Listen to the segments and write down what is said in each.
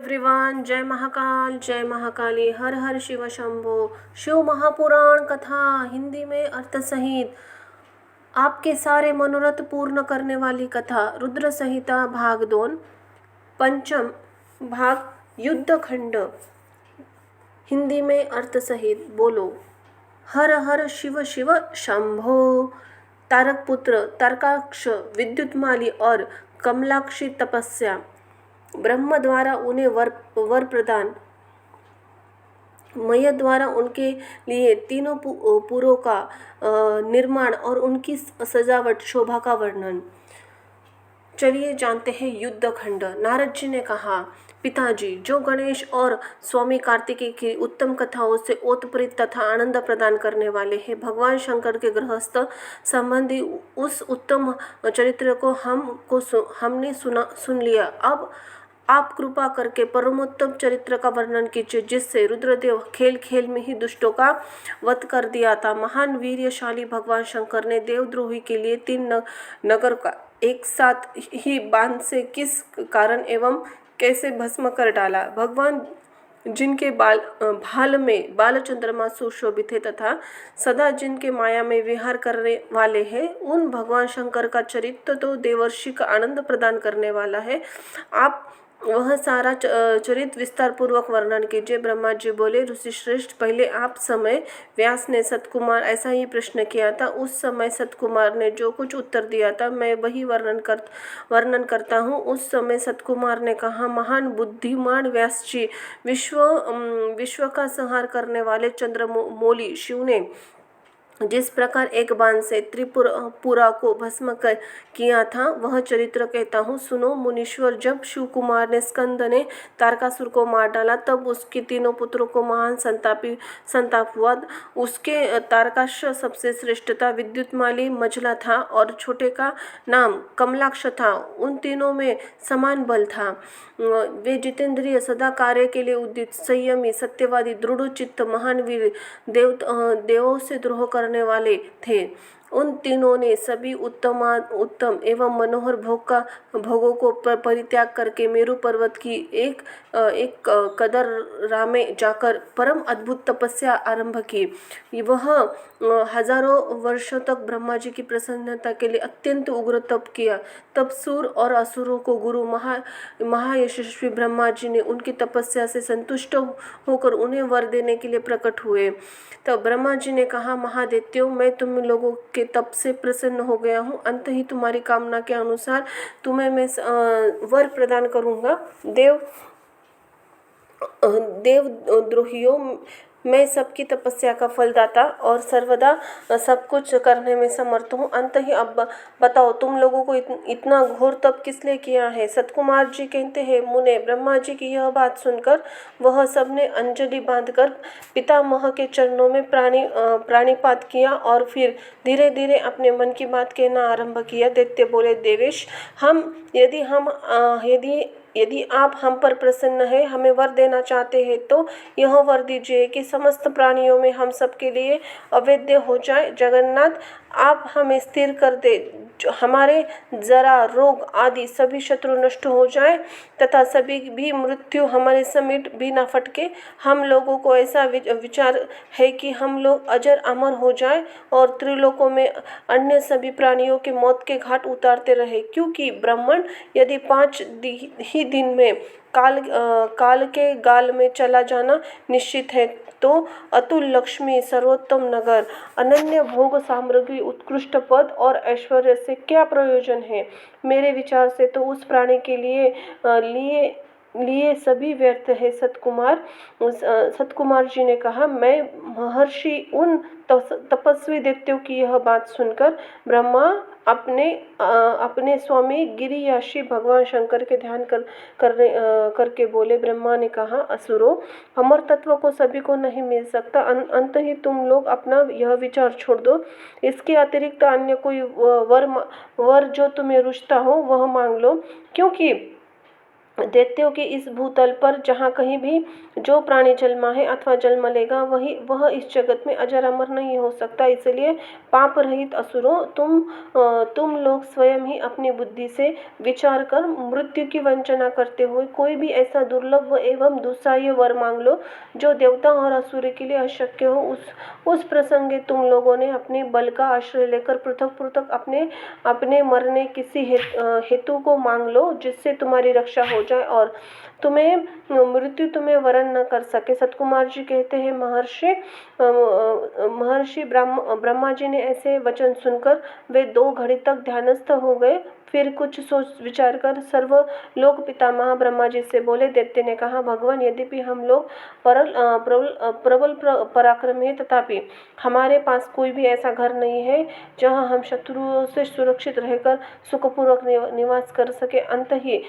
Everyone, जय महाकाल, जय महाकाली, हर हर शिव शंभो। शिव महापुराण कथा हिंदी में अर्थ सहित आपके सारे मनोरथ पूर्ण करने वाली कथा रुद्र संहिता भाग 2 पंचम भाग युद्धखंड हिंदी में अर्थ सहित। बोलो हर हर शिव शिव शंभो। तारक पुत्र तारकाक्ष, विद्युतमाली और कमलाक्षी तपस्या। ब्रह्म द्वारा उन्हें वर प्रदान, मय द्वारा उनके लिए तीनों पुरों का निर्माण और उनकी सजावट, शोभा का वर्णन। चलिए जानते हैं युद्धखंड। नारद जी ने कहा, पिताजी, जो गणेश और स्वामी कार्तिकेय की उत्तम कथाओं से ओतप्रोत तथा आनंद प्रदान करने वाले हैं, भगवान शंकर के गृहस्थ संबंधी उस उत्तम चरित्र को हमने सुन लिया। अब आप कृपा करके परमोत्तम चरित्र का वर्णन कीजिए, जिससे रुद्रदेव खेल खेल में ही दुष्टों का वध कर दिया था। महान वीर्यशाली भगवान शंकर ने देवद्रोही के लिए 3 नगर का एक साथ ही बाण से किस कारण एवं कैसे भस्म कर डाला। भगवान जिनके भाल में बाल चंद्रमा सुशोभित है तथा सदा जिनके माया में विहार करने वाले हैं, उन भगवान शंकर का चरित्र तो देवर्षि का आनंद प्रदान करने वाला है। आप वह सारा चरित्र विस्तार पूर्वक वर्णन कीजिए। ब्रह्मा जी बोले, ऋषि श्रेष्ठ, पहले आप समय व्यास ने सतकुमार ऐसा ही प्रश्न किया था। उस समय सतकुमार ने जो कुछ उत्तर दिया था, मैं वही वर्णन करता हूँ। उस समय सतकुमार ने कहा, महान बुद्धिमान व्यास जी, विश्व का संहार करने वाले चंद्रमौली शिव ने जिस प्रकार एक बाण से त्रिपुरा को भस्म किया था, वह चरित्र कहता हूँ, सुनो मुनीश्वर। जब शिव कुमार ने स्कंद ने तारकासुर को मार डाला, तब उसके तीनों पुत्रों को महान संताप हुआ। उसके तारकाक्ष सबसे श्रेष्ठ था, विद्युतमाली मझला था और छोटे का नाम कमलाक्ष था। उन तीनों में समान बल था। वे जितेंद्रिय, सदा कार्य के लिए उदित, संयमी, सत्यवादी, दृढ़ चित्त, महान वीर, देवों से द्रोह करने वाले थे। उन तीनों ने सभी उत्तम एवं मनोहर भोगों को परित्याग करके मेरु पर्वत की एक कदरा में जाकर परम अद्भुत तपस्या आरंभ की। वह हजारों वर्षों तक ब्रह्मा जी की प्रसन्नता के लिए अत्यंत उग्र तप किया। तब सुर और असुरों को गुरु महायशस्वी ब्रह्मा जी ने उनकी तपस्या से संतुष्ट होकर उन्हें वर देने के लिए प्रकट हुए। तब ब्रह्मा जी ने कहा, महादैत्यों, मैं तुम लोगों के तप से प्रसन्न हो गया हूँ। अंत ही तुम्हारी कामना के अनुसार तुम्हें मैं वर प्रदान करूँगा। देवद्रोहियों, मैं सबकी तपस्या का फलदाता और सर्वदा सब कुछ करने में समर्थ हूँ। अंत ही अब बताओ, तुम लोगों को इतना घोर तप किस लिए किया है। सतकुमार जी कहते हैं, मुने, ब्रह्मा जी की यह बात सुनकर वह सबने अंजलि बांधकर पितामह के चरणों में प्राणिपात किया और फिर धीरे धीरे अपने मन की बात कहना आरंभ किया। दैत्य बोले, देवेश, यदि आप हम पर प्रसन्न हैं, हमें वर देना चाहते हैं, तो यह वर दीजिए कि समस्त प्राणियों में हम सबके लिए अवैध हो जाए। जगन्नाथ, आप हमें स्थिर कर दे, हमारे जरा, रोग आदि सभी शत्रु नष्ट हो जाए तथा सभी भी मृत्यु हमारे समीप भी न फटके। हम लोगों को ऐसा विचार है कि हम लोग अजर अमर हो जाए और त्रिलोकों में अन्य सभी प्राणियों के मौत के घाट उतारते रहे, क्योंकि ब्राह्मण यदि 5 ही दिन में काल के गाल में चला जाना निश्चित है, तो अतुल लक्ष्मी, सर्वोत्तम नगर, अनन्य भोग सामग्री, उत्कृष्ट पद और ऐश्वर्य से क्या प्रयोजन है। मेरे विचार से तो उस प्राणी के लिए सभी व्यर्थ है। सतकुमार जी ने कहा, मैं महर्षि उन तपस्वी दैत्यों की यह बात सुनकर ब्रह्मा अपने स्वामी गिरियाशी भगवान शंकर के ध्यान करके बोले। ब्रह्मा ने कहा, असुरों, अमर तत्व को सभी को नहीं मिल सकता। अंत ही तुम लोग अपना यह विचार छोड़ दो। इसके अतिरिक्त अन्य कोई वर जो तुम्हें रुचता हो वह मांग लो, क्योंकि दैत्यों के इस भूतल पर जहाँ कहीं भी जो प्राणी जन्मा है अथवा जन्म लेगा वह इस जगत में अजर अमर नहीं हो सकता। इसलिए पाप रहित असुरों, तुम लोग स्वयं ही अपनी बुद्धि से विचार कर मृत्यु की वंचना करते हुए कोई भी ऐसा दुर्लभ एवं दुस्साह्य वर मांग लो जो देवता और असुर के लिए अशक्य हो। उस प्रसंगे तुम लोगों ने अपने बल का आश्रय लेकर पृथक पृथक अपने अपने मरने किसी हेतु को मांग लो जिससे तुम्हारी रक्षा हो जाए और तुम्हें मृत्यु तुम्हें वरण न कर सके। सतकुमार जी कहते हैं, महर्षि ब्रह्मा जी ने ऐसे वचन सुनकर वे 2 घड़ी तक ध्यानस्थ हो गए। फिर कुछ सोच विचार कर सर्वलोक पितामह ब्रह्मा जी से बोले। दैत्य ने कहा, भगवान, यद्यपि हम लोग प्रबल पराक्रमी हैं, तथापि हमारे पास कोई भी ऐसा घर नहीं है जहां हम शत्रुओं से सुरक्षित रहकर सुखपूर्वक निवास कर सके। अंत ही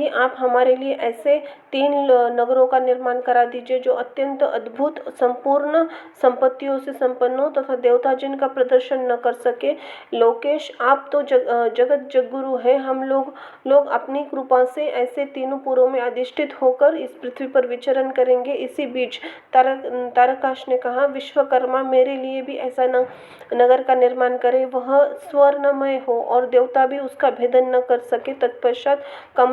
आप हमारे लिए ऐसे 3 नगरों का निर्माण करा दीजिए जो अत्यंत अद्भुत संपूर्ण संपत्तियों से संपन्न हो तथा देवता जिनका प्रदर्शन न कर सके। लोकेश, आप तो जगत जगुरु हैं। हम लोग अपनी कृपा से ऐसे 3 पुरों में अधिष्ठित होकर इस पृथ्वी पर विचरण करेंगे। इसी बीच तारकाश ने कहा, विश्वकर्मा, मेरे लिए भी ऐसा नगर का निर्माण करे, वह स्वर्णमय हो और देवता भी उसका भेदन न कर सके। तत्पश्चात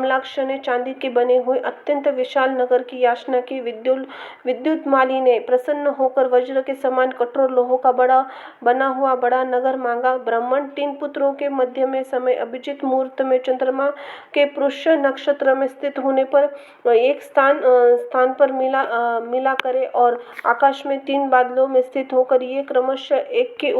कमलाक्ष ने चांदी के बने हुए अत्यंत विशाल नगर की याचना की। विद्युतमाली ने प्रसन्न होकर वज्र के समान कठोर लोहों का बना हुआ बड़ा नगर मांगा। ब्राह्मण 3 पुत्रों के मध्य में समय अभिजित मुहूर्त में चंद्रमा के पुष्य नक्षत्र में स्थित होने पर एक स्थान पर मिला करे और आकाश में 3 बादलों में स्थित होकर ये क्रमशः एक के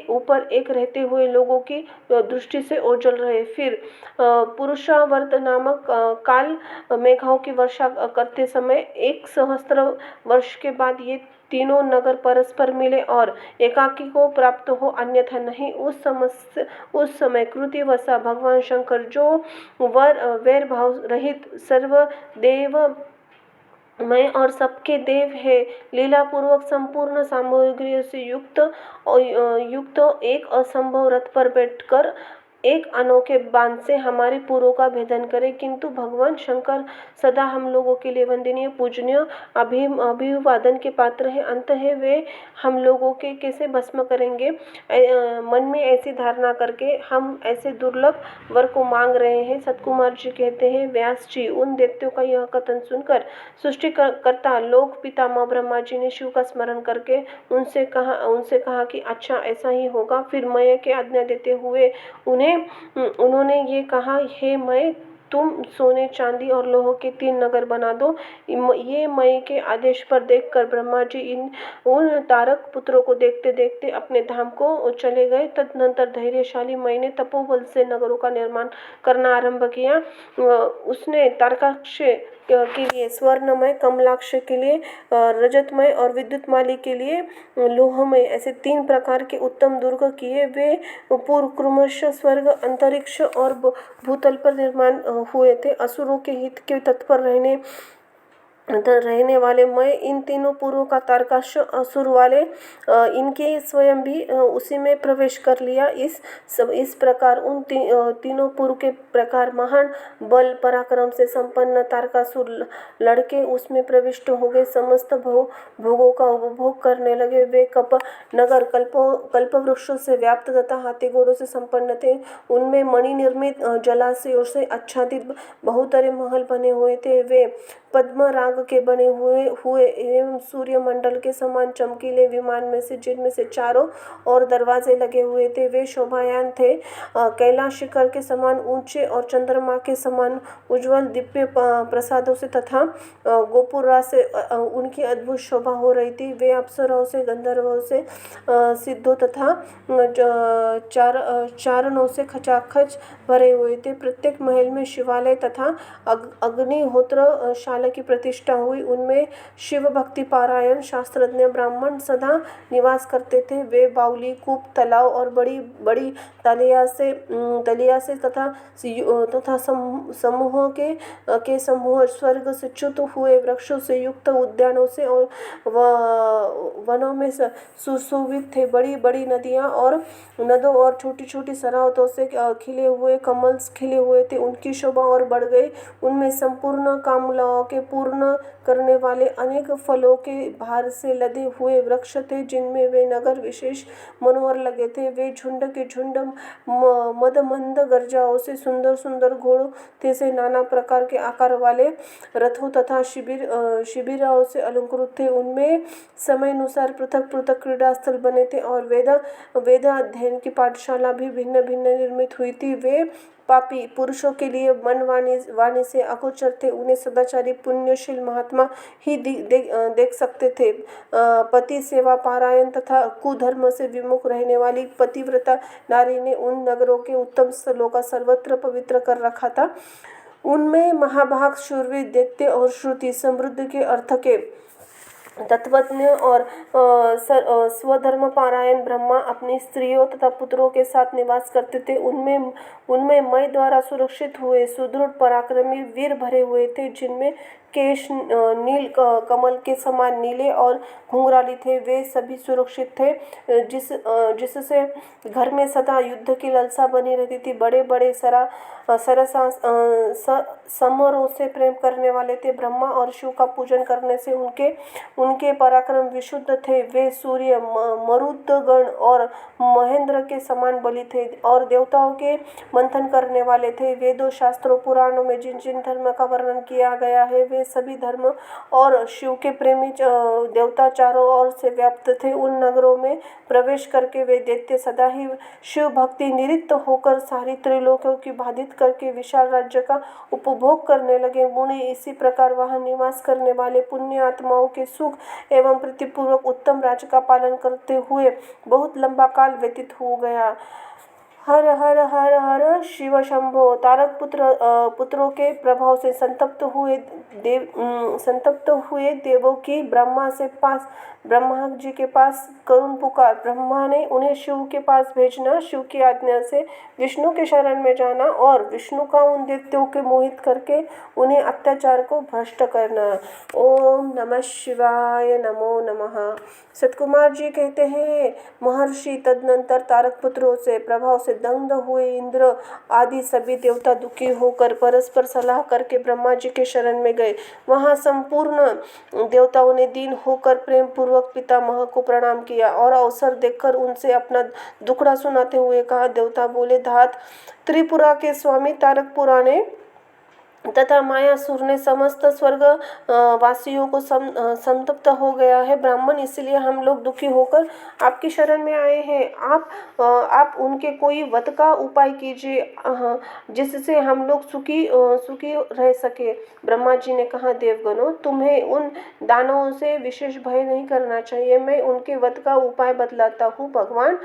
ऊपर एक रहते हुए लोगों की दृष्टि से ओझल रहे। फिर पुरुषावर्त नामक काल मेघों की वर्षा करते समय 1 सहस्त्र वर्ष के बाद ये तीनों नगर परस्पर मिले और एकाकी को प्राप्त हो, अन्यथा नहीं। उस समय कृतिवसा भगवान शंकर, जो वैर भाव रहित सर्वदेव मैं और सबके देव है, लीला पूर्वक संपूर्ण सामग्रियों से युक्त एक असंभव रथ पर बैठकर एक अनोखे बाण से हमारे पुरों का भेदन करे। किंतु भगवान शंकर सदा हम लोगों के लिए वंदनीय, पूजनीय, अभिवादन के पात्र है। अंत है वे हम लोगों के कैसे भस्म करेंगे? मन में ऐसी धारणा करके हम ऐसे दुर्लभ वर को मांग रहे हैं। सतकुमार जी कहते हैं, व्यास जी, उन दैत्यों का यह कथन सुनकर सृष्टिकर्ता लोक पितामह ब्रह्मा जी ने शिव का स्मरण करके उनसे कहा कि अच्छा, ऐसा ही होगा। फिर मय के आज्ञा देते हुए उन्होंने ये कहा, हे मय, तुम सोने, चांदी और लोह के 3 नगर बना दो। ये मय के आदेश पर देखकर ब्रह्मा जी उन तारक पुत्रों को देखते देखते अपने धाम को चले गए। तदनंतर धैर्यशाली मय ने तपोबल से नगरों का निर्माण करना आरंभ किया। उसने तारकाक्ष के लिए स्वर्णमय, कमलाक्ष के लिए रजतमय और विद्युतमाली के लिए लोहमय, ऐसे 3 प्रकार के उत्तम दुर्ग किए। वे पूर्व क्रमशः स्वर्ग, अंतरिक्ष और भूतल पर निर्माण हुए थे। असुरों के हित के तत्पर रहने वाले मैं इन 3 पुरों का तारकाश असुर वाले इनके स्वयं भी उसी में प्रवेश कर लिया। इस प्रकार उन तीनों पुर के प्रकार महान बल पराक्रम से संपन्न तारकासुर लड़के उसमें प्रविष्ट हो गए। समस्त भोगों का उपभोग करने लगे। वे नगर कल्पवृक्षों से व्याप्त तथा हाथी घोड़ों से संपन्न थे। उनमें मणि निर्मित जलाशयों से आच्छादित बहुतरे महल बने हुए थे। वे पद्म राग के बने हुए एवं सूर्य मंडल के समान चमकीले विमान में से, जिनमें से चारों ओर दरवाजे लगे हुए थे। वे शोभायान थे, कैलाश शिखर के समान ऊंचे और चंद्रमा के समान उज्जवल दिव्य प्रसादों से तथा गोपुरा से उनकी अद्भुत शोभा हो रही थी। वे अप्सराओं से, गंधर्वों से, सिद्धों तथा चारणों से खचाखच भरे हुए थे। प्रत्येक महल में शिवालय तथा अग्निहोत्र शाला यज्ञशाला की प्रतिष्ठा हुई। उनमें शिव भक्ति पारायण शास्त्रज्ञ ब्राह्मण सदा निवास करते थे। वे बावली, कूप, तालाब और बड़ी बड़ी दलिया से तथा समूहों के समूह स्वर्ग से च्युत हुए वृक्षों से युक्त उद्यानों से और वनों में सुशोभित थे। बड़ी बड़ी नदों और छोटी छोटी सराहतों से खिले हुए कमल खिले हुए थे। उनकी शोभा और बढ़ गई। उनमें संपूर्ण कामनाओं के पूर्ण करने वाले अनेक फलों के भार से लदे हुए वृक्ष थे, जिनमें वे नगर विशेष मनोहर लगे थे। वे झुंड के झुंड मदमंद गर्जाओं से सुंदर सुंदर घोड़ों से नाना प्रकार के आकार वाले रथों तथा शिबिरों से अलंकृत थे। उनमें समयानुसार पृथक पृथक क्रीड़ा स्थल बने थे और वेद अध्ययन की पाठशाला भी भिन्न भिन्न निर्मित हुई थी। वे पापी पुरुषों के लिए मन वाणी से अगोचर थे। उन्हें सदाचारी पुण्यशील महात्मा ही देख सकते थे। पति सेवा पारायण तथा कुधर्म से विमुख रहने वाली पतिव्रता नारी ने उन नगरों के उत्तम स्थलों का सर्वत्र पवित्र कर रखा था। उनमें महाभाग शूरवीर दैत्य और श्रुति समृद्ध के अर्थ के तत्वज्ञ और स्वधर्म पारायण ब्रह्मा अपनी स्त्रियों तथा पुत्रों के साथ निवास करते थे। उनमें मय द्वारा सुरक्षित हुए सुदृढ़ पराक्रमी वीर भरे हुए थे, जिनमें केश नील कमल के समान नीले और घुंघराले थे। वे सभी सुरक्षित थे, जिससे घर में सदा युद्ध की लालसा बनी रहती थी। बड़े बड़े सरसा समारोह से प्रेम करने वाले थे। ब्रह्मा और शिव का पूजन करने से उनके पराक्रम विशुद्ध थे। वे सूर्य, मरुदगण और महेंद्र के समान बलि थे और देवताओं के मंथन करने वाले थे। वेदों, शास्त्रों, पुराणों में जिन जिन धर्म का वर्णन किया गया है, वे सभी धर्म और शिव के प्रेमी देवता चारों ओर से व्याप्त थे। उन नगरों में प्रवेश करके वे दैत्य सदा ही शिव भक्ति निरत होकर सारी त्रिलोकों की बाधित करके विशाल राज्य का उपभोग करने लगे। मुनि इसी प्रकार वहां निवास करने वाले पुण्य आत्माओं के सुख एवं प्रीतिपूर्वक उत्तम राज्य का पालन करते हुए बहुत लंबा काल व्यतीत हो गया। हर हर हर हर शिव शंभो। तारक पुत्रों के प्रभाव से संतप्त हुए देवों की ब्रह्मा जी के पास करुण पुकार। ब्रह्मा ने उन्हें शिव के पास भेजना, शिव की आज्ञा से विष्णु के शरण में जाना और विष्णु का उन दैत्यों के मोहित करके उन्हें अत्याचार को भ्रष्ट करना। ओम नमः शिवाय, नमो नमः। सतकुमार जी कहते हैं, महर्षि तदनंतर तारक पुत्रों से प्रभाव से दंग हुए इंद्र आदि सभी देवता दुखी होकर परस्पर सलाह करके ब्रह्मा जी के शरण में गए। वहां संपूर्ण देवताओं ने दीन होकर प्रेम पूर्वक पितामह को प्रणाम किया और अवसर देखकर उनसे अपना दुखड़ा सुनाते हुए कहा। देवता बोले, धात त्रिपुरा के स्वामी तारक पुराने तथा मायासुर ने समस्त स्वर्ग वासियों को संतप्त हो गया है। ब्राह्मण, इसलिए हम लोग दुखी होकर आपकी शरण में आए हैं। आप उनके कोई वध का उपाय कीजिए, जिससे हम लोग सुखी रह सके। ब्रह्मा जी ने कहा, देवगणों, तुम्हें उन दानवों से विशेष भय नहीं करना चाहिए। मैं उनके वध का उपाय बतलाता हूँ। भगवान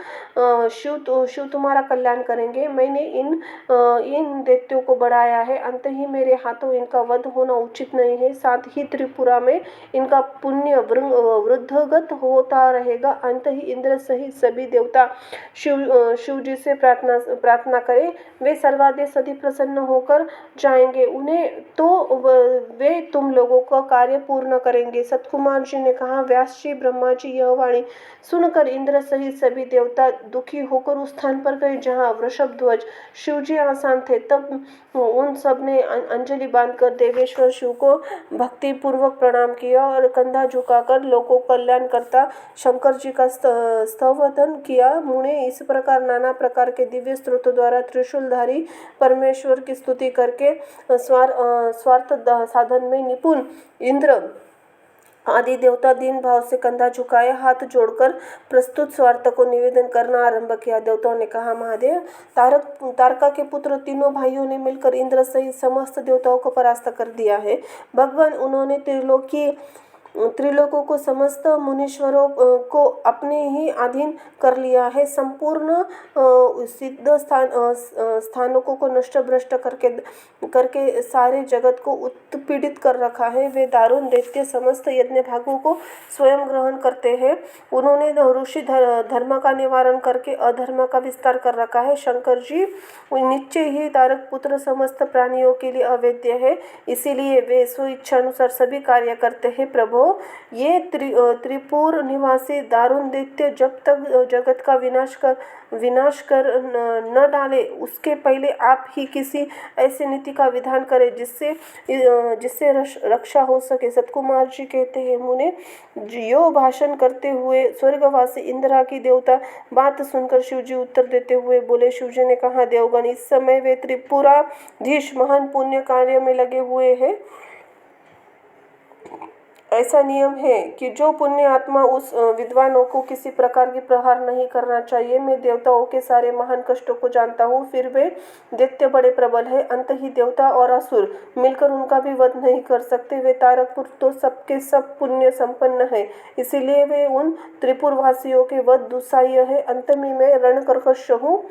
शिव तुम्हारा कल्याण करेंगे। मैंने इन दैत्यों को बढ़ाया है, अंत ही मेरे हाथों इनका वध होना उचित नहीं है। साथ ही त्रिपुरा में इनका पुण्य वृद्धिगत होता रहेगा। अंत ही इंद्र सहित सभी देवता शिव जी से प्रार्थना करें, वे सर्वादे सदी प्रसन्न होकर जाएंगे। उन्हें तो वे तुम लोगों का कार्य पूर्ण करेंगे। सतकुमार जी ने कहा, व्यास जी, ब्रह्मा जी यह वाणी सुनकर इंद्र सहित सभी देवता दुखी होकर उस स्थान पर गए जहाँ वृषभध्वज शिव जी आसन थे। तब उन सब ने अंजलि बांधकर देवेश्वर शिव को भक्ति पूर्वक प्रणाम किया और कंधा झुकाकर लोकों कल्याण करता शंकर जी का स्तवधन किया। मुने इस प्रकार नाना प्रकार के दिव्य स्त्रोतों द्वारा त्रिशूलधारी परमेश्वर की स्तुति करके स्वार्थ साधन में निपुण इंद्र आदि देवता दीन भाव से कंधा झुकाए हाथ जोड़कर प्रस्तुत स्वार्थ को निवेदन करना आरंभ किया। देवताओं ने कहा, महादेव, तारका के पुत्र तीनों भाइयों ने मिलकर इंद्र सहित समस्त देवताओं को परास्त कर दिया है। भगवान, उन्होंने त्रिलोकों को समस्त मुनीश्वरों को अपने ही अधीन कर लिया है। संपूर्ण सिद्ध स्थानों को नष्ट भ्रष्ट करके करके सारे जगत को उत्पीड़ित कर रखा है। वे दारुण दैत्य समस्त यज्ञ भागों को स्वयं ग्रहण करते हैं। उन्होंने ऋषि धर्म का निवारण करके अधर्म का विस्तार कर रखा है। शंकर जी निश्चय ही तारक पुत्र समस्त प्राणियों के लिए अवैध है, इसीलिए वे स्वेच्छानुसार सभी कार्य करते हैं। प्रभु, ये त्रिपुर निवासी दारुण दैत्य जब तक जगत का विनाश कर न डाले, उसके पहले आप ही किसी ऐसी नीति का विधान करें जिससे रक्षा हो सके। सतकुमार जी कहते हैं, मुने यो भाषण करते हुए स्वर्गवासी इंद्रा की देवता बात सुनकर शिव जी उत्तर देते हुए बोले। शिव जी ने कहा, देवगण, इस समय वे त्रिपुराधीश महान पुण्य कार्य में लगे हुए हैं। ऐसा नियम है कि जो पुण्य आत्मा उस विद्वानों को किसी प्रकार की प्रहार नहीं करना चाहिए। मैं देवताओं के सारे महान कष्टों को जानता हूँ, फिर वे दैत्य बड़े प्रबल है, अंत ही देवता और असुर मिलकर उनका भी वध नहीं कर सकते। वे तारकपुर तो सबके सब पुण्य संपन्न है, इसीलिए वे उन त्रिपुरवासियों के वध दुस्साह्य है। अंत में मैं रणकर्कश हूँ,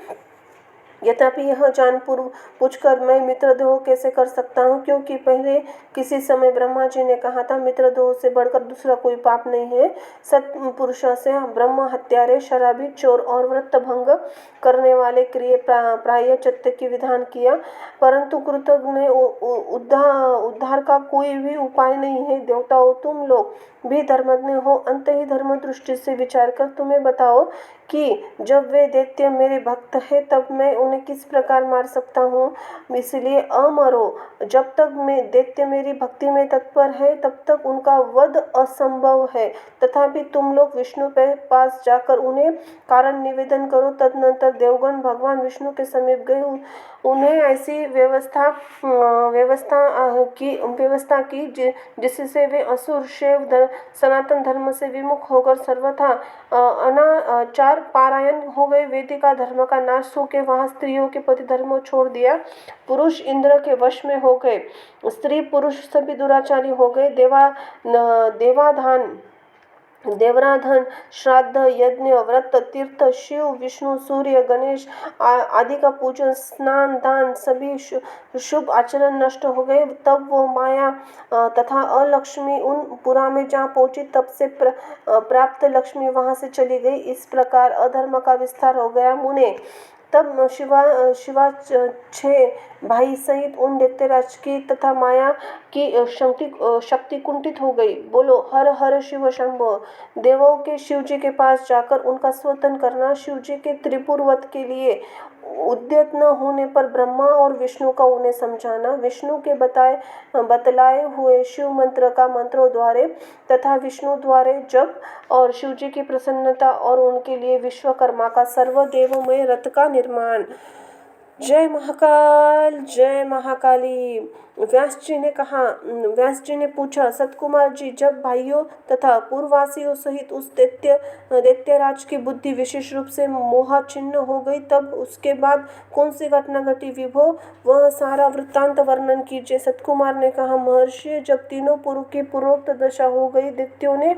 यद्यपि यह जान पूछकर मैं मित्रद्रोह कैसे कर सकता हूँ, क्योंकि पहले किसी समय ब्रह्मा जी ने कहा था, मित्रद्रोह से बढ़कर दूसरा कोई पाप नहीं है। सत्पुरुषों से ब्रह्म हत्यारे, शराबी, चोर और व्रत भंग करने वाले क्रिय प्रायश्चित्त की विधान किया, परंतु कृतज्ञ उद्धार का कोई भी उपाय नहीं है। देवताओं, तुम लोग भी धर्मज्ञ हो, अंत ही धर्म दृष्टि से विचार कर तुम्हें बताओ कि जब वे दैत्य मेरे भक्त हैं तब मैं उन्हें किस प्रकार मार सकता हूँ। इसलिए अमरो, जब तक मैं दैत्य मेरी भक्ति में तत्पर है तब तक उनका वध असंभव है। तथापि तुम लोग विष्णु के पास जाकर उन्हें कारण निवेदन करो। तदनंतर देवगण भगवान विष्णु के समीप गए, उन्हें ऐसी व्यवस्था की जिससे वे असुर शैव सनातन धर्म से विमुख होकर सर्वथा अनाचार पारायण हो गए। वेदिका धर्म का नाश होकर वहां स्त्रियों के पति धर्म छोड़ दिया। पुरुष इंद्र के वश में हो गए, स्त्री पुरुष सभी दुराचारी हो गए। देवराधन, श्राद्ध, यज्ञ, व्रत, तीर्थ, शिव, विष्णु, सूर्य, गणेश आदि का पूजन, स्नान, दान सभी शुभ आचरण नष्ट हो गए। तब वो माया तथा अलक्ष्मी उन पुरा में जहाँ पहुंची, तब से प्राप्त लक्ष्मी वहां से चली गई। इस प्रकार अधर्म का विस्तार हो गया। मुने, तब शिवा 6 भाई सहित उन दैत्यराज की तथा माया की शक्ति कुंठित हो गई। बोलो हर हर शिव शंभो। देवों के शिव जी के पास जाकर उनका स्तोत्र करना। शिव जी के त्रिपुर वध के लिए उद्यत न होने पर ब्रह्मा और विष्णु का उन्हें समझाना। विष्णु के बतलाए हुए शिव मंत्र का मंत्रों द्वारे तथा विष्णु द्वारे जप और शिव जी की प्रसन्नता और उनके लिए विश्वकर्मा का सर्वदेवमय रथ का निर्माण। जय महाकाल, जय महाकाली। व्यास जी ने पूछा, सतकुमार जी, जब भाइयों तथा पूर्ववासियों सहित उस दैत्यराज की बुद्धि विशेष रूप से मोहाच्छिन्न हो गई, तब उसके बाद कौन सी घटना घटी विभो, वह सारा वृत्तांत वर्णन कीजिए। सतकुमार ने कहा, महर्षि, जब तीनों पुरु की पूर्वोक्त दशा हो गई, दैत्यों ने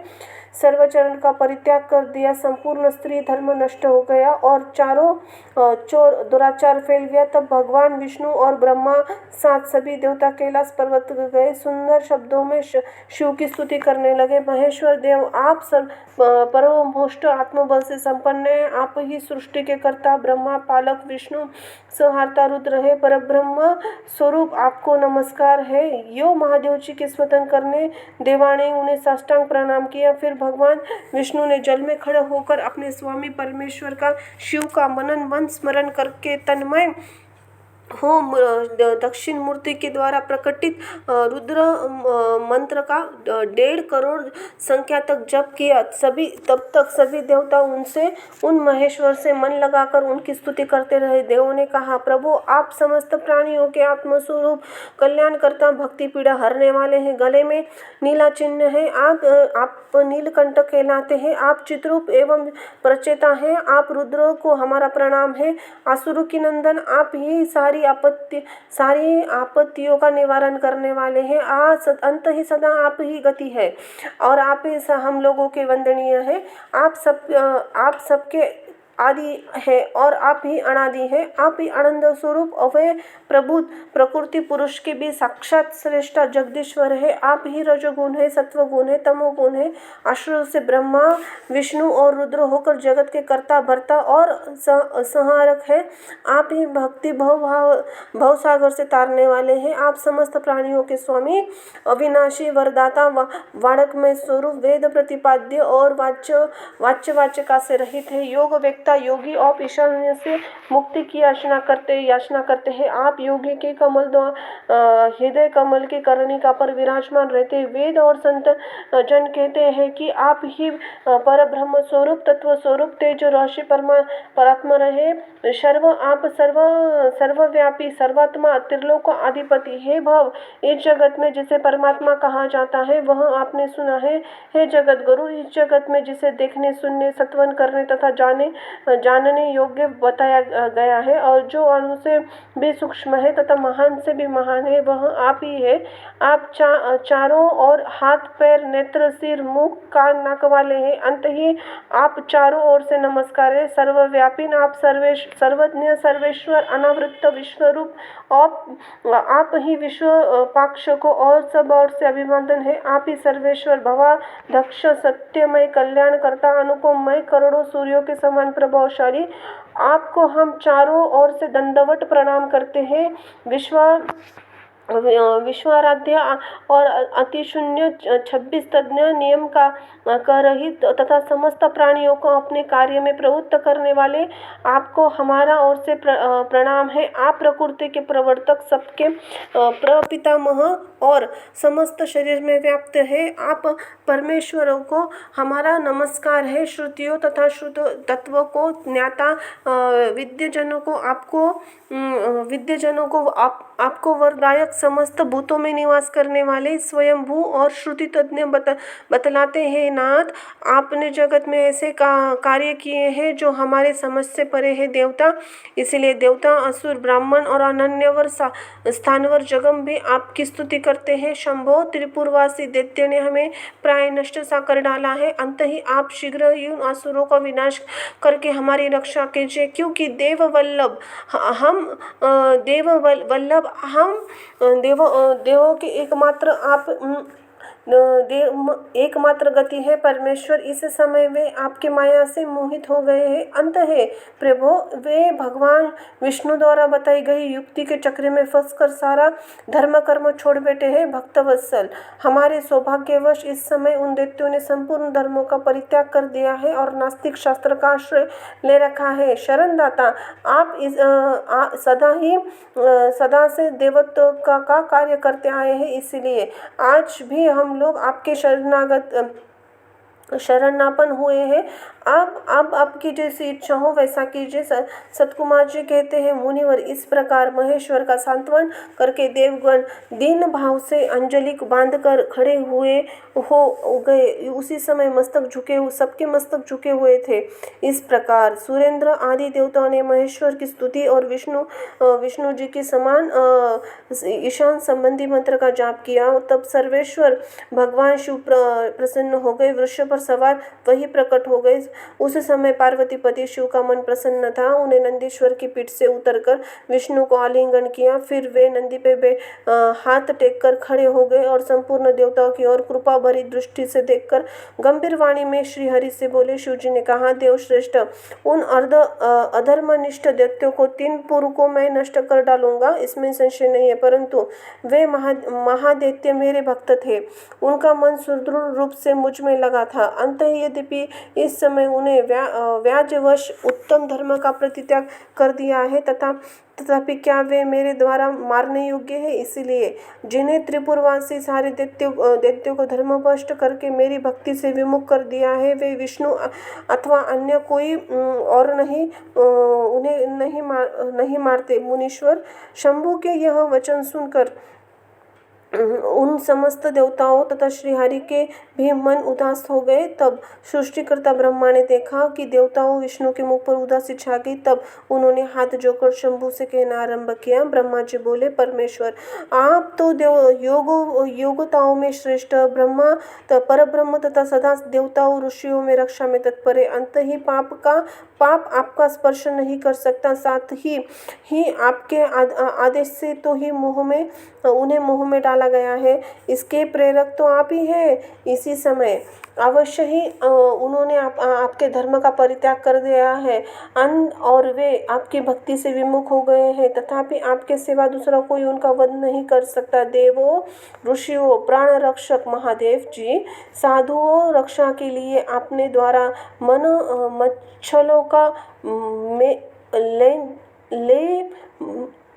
सर्वचरण का परित्याग कर दिया, संपूर्ण स्त्री धर्म नष्ट हो गया और चारों चोर दुराचार फैल गया, तब भगवान विष्णु और ब्रह्मा साथ सभी देवता कैलाश पर्वत गए। सुंदर शब्दों में शिव की स्तुति करने लगे। महेश्वर देव, आप परमोष्ट आत्मबल से संपन्न है। आप ही सृष्टि के कर्ता, ब्रह्मा पालक, विष्णु संहारता रुद्र है। परब्रह्म स्वरूप आपको नमस्कार है। यो महादेव जी के स्वतंत्र करने देवा ने उन्हें साष्टांग प्रणाम किया। फिर भगवान विष्णु ने जल में खड़े होकर अपने स्वामी परमेश्वर का, शिव का मन स्मरण करके तन्मय हो दक्षिण मूर्ति के द्वारा प्रकटित रुद्र मंत्र का 1.5 करोड़ संख्या तक जप किया। तब तक सभी देवता उन महेश्वर से मन लगाकर उनकी स्तुति करते रहे। देवों ने कहा, प्रभु, आप समस्त प्राणियों के आत्मस्वरूप, कल्याणकर्ता, भक्ति पीड़ा हरने वाले हैं। गले में नीला चिन्ह है। आप नीलकंठ कहलाते हैं। आप चित्रूप एवं प्रचेता हैं। आप रुद्र को हमारा प्रणाम है। असुरों की नंदन, आप ही सारी सारी आपत्तियों का निवारण करने वाले हैं। अंत ही सदा आप ही गति है और आप ही हम लोगों के वंदनीय है। आप सबके आदि है और आप ही अनादि है। आप ही आनंद स्वरूप अव्यय प्रभुत प्रकृति पुरुष के भी साक्षात श्रेष्ठ जगदीश्वर है। आप ही रजोगुण है, सत्वगुण है, तमोगुण है। आश्रय से ब्रह्मा विष्णु और रुद्र होकर जगत के कर्ता भर्ता और संहारक है। आप ही भक्ति भव सागर से तारने वाले हैं। आप समस्त प्राणियों के स्वामी, अविनाशी, वरदाता, वाणकमय स्वरूप, वेद प्रतिपाद्य और वाच्यका से रहित है। योग व्यक्ता योगी और ईशान्य से मुक्ति की याचना करते हैं। आप योगी के हृदय कमल की कर्णिका पर विराजमान रहते। वेद और संत जन कहते हैं कि आप ही पर ब्रह्म स्वरूप, तत्व स्वरूप, तेज राशि परात्मा रहे। आप सर्वव्यापी, सर्वात्मा, त्रिलोक अधिपति है। भव इस जगत में जिसे परमात्मा कहा जाता है वह आपने सुना है। हे जगत गुरु, इस जगत में जिसे देखने, सुनने, सत्वन करने तथा जानने योग्य बताया गया है और जो अणु से भी सूक्ष्म है तथा महान से भी महान है वह आप ही है। आप चारों ओर हाथ, पैर, नेत्र, सिर, मुख, कान, नाक वाले हैं। अंत ही आप चारों ओर से नमस्कार है। सर्वव्यापी, आप सर्वज्ञ, सर्वेश्वर, अनावृत, विश्वरूप, आप ही विश्व पाक्ष को और सब ओर से अभिवादन है। आप ही सर्वेश्वर, भवा दक्ष, सत्यमय, कल्याणकर्ता, अनुपमय, करोड़ों सूर्यों के समान प्रभावशाली। आपको हम चारों ओर से दंडवत प्रणाम करते हैं। विश्वाराध्य और अतिशून्य 26 तज्ञ, नियम का रहित तथा समस्त प्राणियों को अपने कार्य में प्रवृत्त करने वाले आपको हमारा ओर से प्रणाम है। आप प्रकृति के प्रवर्तक, सबके प्रपितामह और समस्त शरीर में व्याप्त है। आप परमेश्वरों को हमारा नमस्कार है। श्रुतियों तथा श्रुत तत्व को ज्ञाता, विद्यजनों को आपको वरदायक, समस्त भूतों में निवास करने वाले स्वयंभू और श्रुति तज्ञ बतलाते हैं। नाथ, आपने जगत में ऐसे कार्य किए हैं जो हमारे समझ से परे है देवता। इसलिए देवता, असुर, ब्राह्मण और अनन्यवर स्थानवर जगम भी आपकी स्तुति करते हैं। शंभो, त्रिपुरवासी दैत्य ने हमें प्राय नष्ट सा कर डाला है। अंत ही आप शीघ्र ही उन असुरों का विनाश करके हमारी रक्षा कीजिए, क्योंकि देवों के एकमात्र गति है परमेश्वर। इस समय वे आपके माया से मोहित हो गए हैं। अंत है प्रभो, वे भगवान विष्णु द्वारा बताई गई युक्ति के चक्र में फंसकर सारा धर्म कर्म छोड़ बैठे हैं। भक्तवत्सल, हमारे सौभाग्यवश इस समय उन दैत्यों ने संपूर्ण धर्मों का परित्याग कर दिया है और नास्तिक शास्त्र का आश्रय ले रखा है। शरणदाता, आप सदा से देवत्व का कार्य करते आए हैं। इसलिए आज भी हम लोग आपके शरणापन हुए हैं। अब आपकी जैसी इच्छा हो वैसा कीजिए। सतकुमार जी कहते हैं, मुनिवर इस प्रकार महेश्वर का सांत्वन करके देवगण दीन भाव से अंजलि बांधकर खड़े हो गए। उसी समय सबके मस्तक झुके हुए थे। इस प्रकार सुरेंद्र आदि देवताओं ने महेश्वर की स्तुति और विष्णु जी के समान ईशान संबंधी मंत्र का जाप किया। तब सर्वेश्वर भगवान शिव प्रसन्न हो गए, वृक्ष पर सवार वही प्रकट हो गए। उस समय पार्वती पति शिव का मन प्रसन्न था। उन्हें नंदीश्वर की पीठ से उतरकर विष्णु को आलिंगन किया। फिर वे नंदी पे हाथ टेककर खड़े हो गए और संपूर्ण देवताओं की ओर कृपा भरी दृष्टि से देखकर गंभीर वाणी में श्री हरि से बोले। शिव जी ने कहा, देव श्रेष्ठ, उन अधर्मनिष्ठ दैत्यों को 3 पुरकों में नष्ट कर डालूंगा, इसमें संशय नहीं है। परंतु वे महादैत्य मेरे भक्त थे, उनका मन सुदृढ़ रूप से मुझ में लगा था। अंत यद्यपि इस समय उन्हें व्याजवश उत्तम धर्म का परित्याग कर दिया है, तथापि क्या वे मेरे द्वारा मारने योग्य है? इसलिए जिन्हें त्रिपुरवासी सारे दैत्यों को धर्मभ्रष्ट करके मेरी भक्ति से विमुख कर दिया है, वे विष्णु अथवा अन्य कोई और उन्हें नहीं मारते। मुनीश्वर, शंभु के यह वचन सुनकर उन समस्त देवताओं तथा श्रीहरि के भी मन उदास हो गए। तब सृष्टिकर्ता ब्रह्मा ने देखा कि देवताओं विष्णु के मुख पर उदासी छा गई। तब उन्होंने हाथ जोड़कर शंभु से कहना आरंभ किया। ब्रह्मा जी बोले, परमेश्वर, आप तो योगताओं में श्रेष्ठ ब्रह्मा परब्रह्म तथा सदा देवताओं ऋषियों में रक्षा में तत्पर है। अंत ही पाप आपका स्पर्श नहीं कर सकता। साथ ही आपके आदेश से तो ही उन्हें मोह में डाला गया है। इसके प्रेरक तो आप ही हैं। इसी समय अवश्य ही उन्होंने आपके धर्म का परित्याग कर दिया है और वे आपकी भक्ति से विमुख हो गए हैं। तथापि आपके सिवा दूसरा कोई उनका वध नहीं कर सकता। देवों, ऋषियों, प्राण रक्षक महादेव जी, साधुओं रक्षा के लिए अपने द्वारा मच्छलों का ले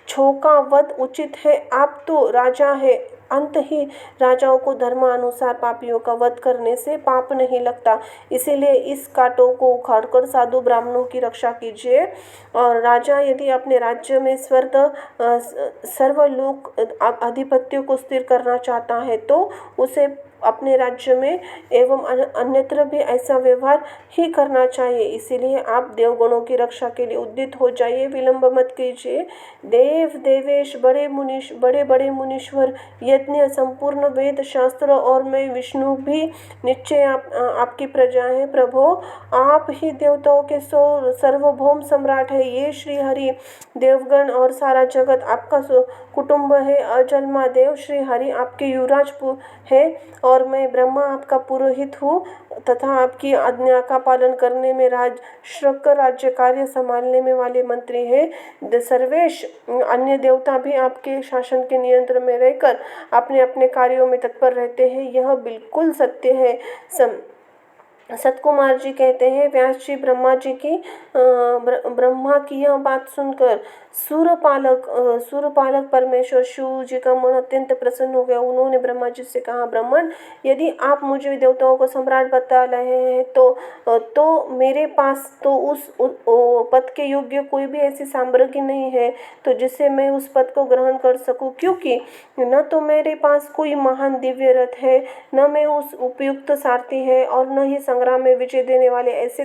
छोका वध उचित है। आप तो राजा है। अंत ही राजाओं को धर्मानुसार पापियों का वध करने से पाप नहीं लगता। इसीलिए इस कांटों को उखाड़कर साधु ब्राह्मणों की रक्षा कीजिए। और राजा यदि अपने राज्य में सर्वलोक आधिपत्य को स्थिर करना चाहता है तो उसे अपने राज्य में एवं अन्यत्र भी ऐसा व्यवहार ही करना चाहिए। इसीलिए आप देवगणों की रक्षा के लिए उद्यत हो जाइए, विलंब मत कीजिए। देव देवेश, बड़े बड़े मुनीश्वर, यज्ञ, संपूर्ण वेद शास्त्र और मैं विष्णु भी निश्चय आपकी प्रजा है। प्रभो, आप ही देवताओं के सर्वभौम सम्राट है। ये श्री हरि, देवगण और सारा जगत आपका कुटुंब है। अजन्मा देव श्री हरि आपके युवराज है और मैं ब्रह्मा आपका पुरोहित हूँ तथा आपकी आज्ञा का पालन करने में राज्य कार्य संभालने में वाले मंत्री हैं। सर्वेश अन्य देवता भी आपके शासन के नियंत्रण में रहकर अपने अपने कार्यों में तत्पर रहते हैं। यह बिल्कुल सत्य है। सतकुमार जी कहते हैं, व्यास जी ब्रह्मा की यह बात सुनकर सूरपालक परमेश्वर शिव जी का मन अत्यंत प्रसन्न हो गया। उन्होंने ब्रह्मा जी से कहा, ब्राह्मण, यदि आप मुझे देवताओं को सम्राट बता रहे हैं तो मेरे पास तो उस पद के योग्य कोई भी ऐसी सामग्री नहीं है तो जिससे मैं उस पद को ग्रहण कर सकूं, क्योंकि न तो मेरे पास कोई महान दिव्य रथ है, न मैं उस उपयुक्त सारथी है और न ही संग्राम में विजय देने वाले ऐसे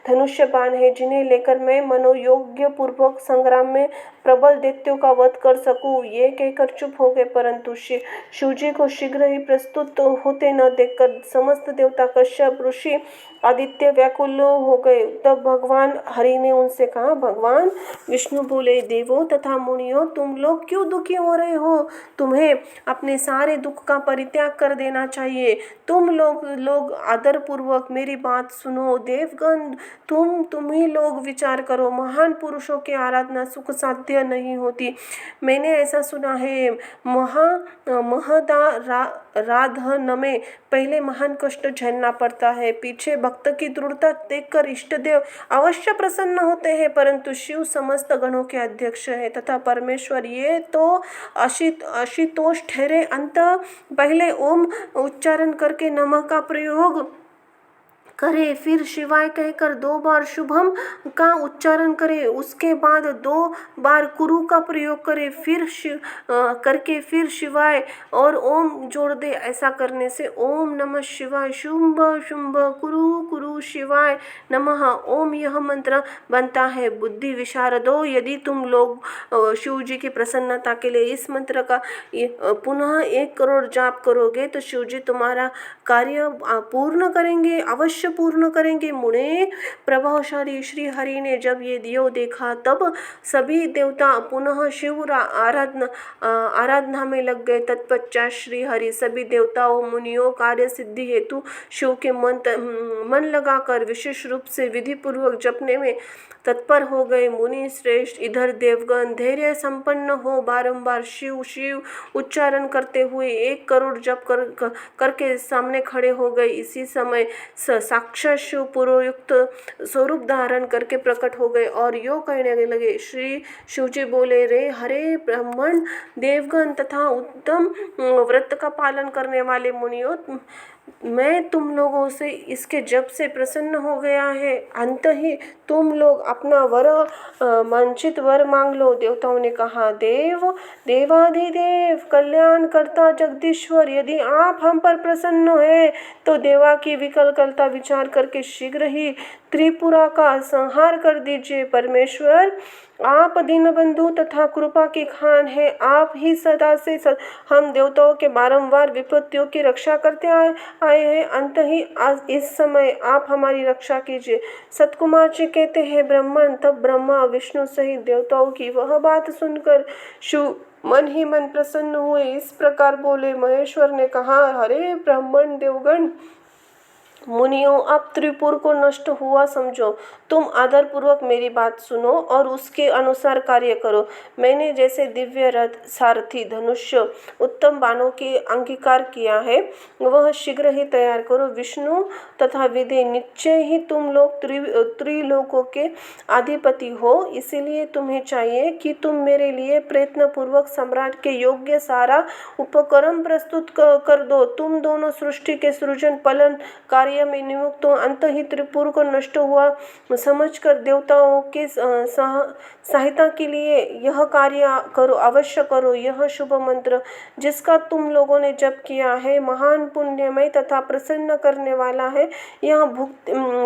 धनुष्य बाण है जिन्हें लेकर मैं मनोयोग्य पूर्वक संग्राम में प्रबल दैत्यों का वध कर सकूं। ये कहकर चुप हो गए। परंतु शिवजी को शीघ्र ही प्रस्तुत होते न देखकर समस्त देवता, कश्यप ऋषि, आदित्य व्याकुल हो गए। तब भगवान हरि ने उनसे कहा, भगवान विष्णु बोले, देवों तथा मुनियों, तुम लोग क्यों दुखी हो रहे हो? तुम्हें अपने सारे दुख का परित्याग कर देना चाहिए। तुम लोग आदर पूर्वक मेरी बात सुनो। देवगण, तुम ही लोग विचार करो। महान पुरुषों की आराधना सुख साध्य नहीं होती। मैंने ऐसा सुना है, महदाराधन में पहले महान कष्ट झेलना पड़ता है। पीछे भक्त की दृढ़ता देखकर इष्ट देव अवश्य प्रसन्न होते हैं, परंतु शिव समस्त गणों के अध्यक्ष है तथा परमेश्वर ये तो आशुतोष ठहरे। अंत पहले ओम उच्चारण करके नमः का प्रयोग करे, फिर शिवाय कहकर 2 बार शुभम का उच्चारण करे, उसके बाद 2 बार कुरु का प्रयोग करे, फिर शिवाय और ओम जोड़ दे। ऐसा करने से ओम नमः शिवाय शुंभ शुंभ कुरु कुरु शिवाय नमः ओम यह मंत्र बनता है। बुद्धि विशारदो, यदि तुम लोग शिव जी की प्रसन्नता के लिए इस मंत्र का पुनः 1 करोड़ जाप करोगे तो शिव जी तुम्हारा कार्य पूर्ण करेंगे, अवश्य पूर्ण करेंगे। मुने, प्रभावशाली श्री हरि ने जब ये दियो देखा तब सभी देवता पुनः शिव आराधना में लग गए। तत्पश्चात श्री हरि सभी देवताओं, मुनियों, कार्य सिद्धि हेतु शिव के मन लगाकर विशेष रूप से विधि पूर्वक जपने में तत्पर हो गए। मुनि श्रेष्ठ, इधर देवगण धैर्य संपन्न हो बारंबार शिव शिव उच्चारण करते हुए 1 करोड़ जप करके सामने खड़े हो गए। इसी समय साक्षात शिव पुरोयुक्त स्वरूप धारण करके प्रकट हो गए और यो कहने लगे, श्री शिवजी बोले, रे हरे ब्राह्मण, देवगण तथा उत्तम व्रत का पालन करने वाले मुनियों, मैं तुम लोगों से इसके जब से प्रसन्न हो गया है, अंत ही तुम लोग अपना वांछित वर मांग लो। देवताओं ने कहा, देवाधिदेव कल्याणकर्ता जगदीश्वर, यदि आप हम पर प्रसन्न हैं तो देवा की विकलकलता विचार करके शीघ्र ही त्रिपुरा का संहार कर दीजिए। परमेश्वर, आप दीनबंधु तथा कृपा की खान है। आप ही सदा से हम देवताओं के बारंबार विपत्तियों की रक्षा करते आए हैं। अंत ही आज इस समय आप हमारी रक्षा कीजिए। सतकुमार जी कहते हैं, ब्राह्मण, तब ब्रह्मा विष्णु सहित देवताओं की वह बात सुनकर शिव मन ही मन प्रसन्न हुए। इस प्रकार बोले। महेश्वर ने कहा, अरे ब्राह्मण देवगण, मुनियों, अब त्रिपुर को नष्ट हुआ समझो। तुम आदर पूर्वक मेरी बात सुनो और उसके अनुसार कार्य करो। मैंने जैसे दिव्य रथ, सारथी, धनुष्य, उत्तम बाणों की अंगीकार किया है, वह शीघ्र ही तैयार करो। विष्णु तथा विदे, निश्चय ही तुम लोग त्रिलोकों के अधिपति हो, इसीलिए तुम्हें चाहिए कि तुम मेरे लिए प्रयत्न पूर्वक सम्राट के योग्य सारा उपक्रम प्रस्तुत कर दो। तुम दोनों सृष्टि के सृजन, पालन कार्य में नियुक्त हो। अंत ही त्रिपुर को नष्ट हुआ समझकर देवताओं के सहायता के लिए यह कार्य करो, अवश्य करो। यह शुभ मंत्र जिसका तुम लोगों ने जप किया है, महान पुण्यमय तथा प्रसन्न करने वाला है। यह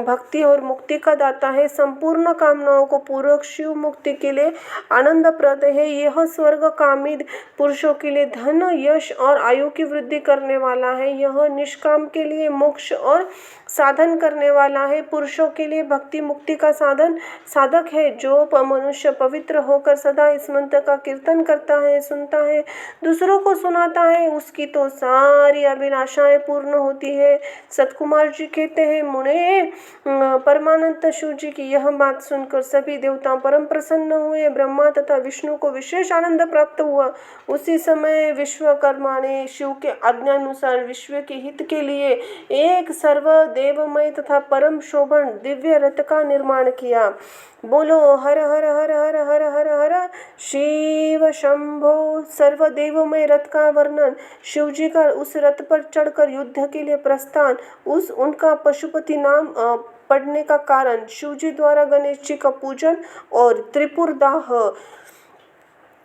भक्ति और मुक्ति का दाता है। संपूर्ण कामनाओं को पूर्वक शिव मुक्ति के लिए आनंदप्रद है। यह स्वर्ग कामी पुरुषों के लिए धन, यश और आयु की वृद्धि करने वाला है। यह निष्काम के लिए मोक्ष और साधन करने वाला है। पुरुषों के लिए भक्ति मुक्ति का साधक है। जो मनुष्य पवित्र होकर सदा इस मंत्र का कीर्तन करता है, सुनता है, दूसरों को सुनाता है, उसकी तो सारी अभिलाषाएं पूर्ण होती है। सतकुमार जी कहते हैं, मुने, परमानंद शिव जी की यह बात सुनकर सभी देवता परम प्रसन्न हुए। ब्रह्मा तथा विष्णु को विशेष आनंद प्राप्त हुआ। उसी समय विश्वकर्मा ने शिव के आज्ञानुसार विश्व के हित के लिए एक सर्वदेवमय तथा परम शोभन दिव्य रथ का निर्माण किया। बोलो हर हर हर हर हर हर हर शिव शंभो। सर्वदेवमय रथ का वर्णन। शिवजी का उस रथ पर चढ़कर युद्ध के लिए प्रस्थान, उनका पशुपति नाम पड़ने का कारण, शिवजी द्वारा गणेश जी का पूजन और त्रिपुरदाह,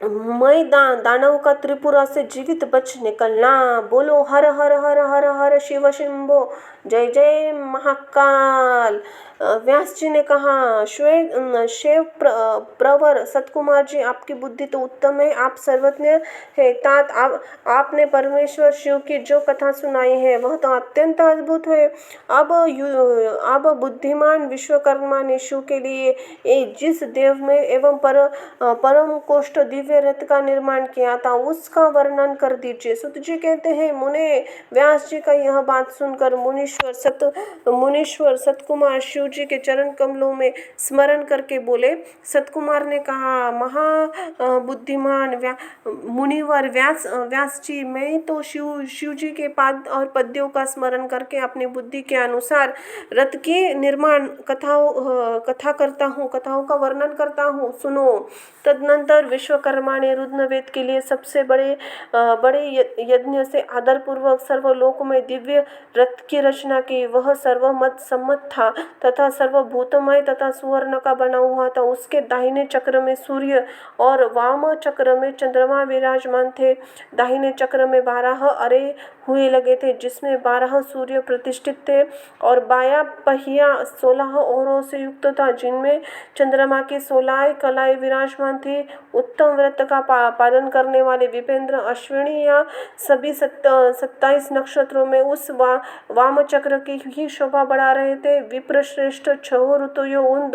मैं दानव का त्रिपुरा से जीवित बच निकलना। बोलो हर हर हर हर हर शिव शंभो। जय जय महाकाल। व्यास जी ने कहा, शिव प्रवर सतकुमार जी, आपकी बुद्धि तो उत्तम है, आप सर्वज्ञ है। तात आपने परमेश्वर शिव की जो कथा सुनाई है वह तो अत्यंत अद्भुत है। अब बुद्धिमान विश्वकर्मा ने शिव के लिए जिस देव में एवं परम कोष्ठ दिव्य रथ का निर्माण किया था उसका वर्णन कर दीजिए। सुत जी कहते हैं, मुने, व्यास जी का यह बात सुनकर मुनीश्वर सतकुमार शिव जी के चरण कमलों में स्मरण करके बोले। सतकुमार ने कहा, महाबुद्धिमान मुनिवर व्यास जी, मैं तो शिव जी के पाद और पद्यों का स्मरण करके अपनी बुद्धि के अनुसार रथ के निर्माण कथाओं का वर्णन करता हूँ, सुनो। तदनंतर विश्वकर्मा ने रुद्रवेद के लिए सबसे बड़े यज्ञ से आदरपूर्वक सर्वलोक में दिव्य रथ की रचना की। वह सर्वमत सम्मत था तथा सर्वभूतमय तथा सुवर्ण का बना हुआ था। उसके दाहिने चक्र में सूर्य और वाम चक्र में चंद्रमा विराजमान थे। दाहिने चक्र में 12 अरे हुए लगे थे, जिसमें 12 सूर्य प्रतिष्ठित थे, और बायां पहिया 16 ओरों से युक्त था, जिनमें चंद्रमा की 16 कलाएं विराजमान थी। उत्तम व्रत का पालन करने वाले विपेंद्र अश्विनी या सभी 27 नक्षत्रों में उस वाम चक्र की ही शोभा बढ़ा रहे थे। विप्र श्रेष्ठ 6 ऋतुओं उन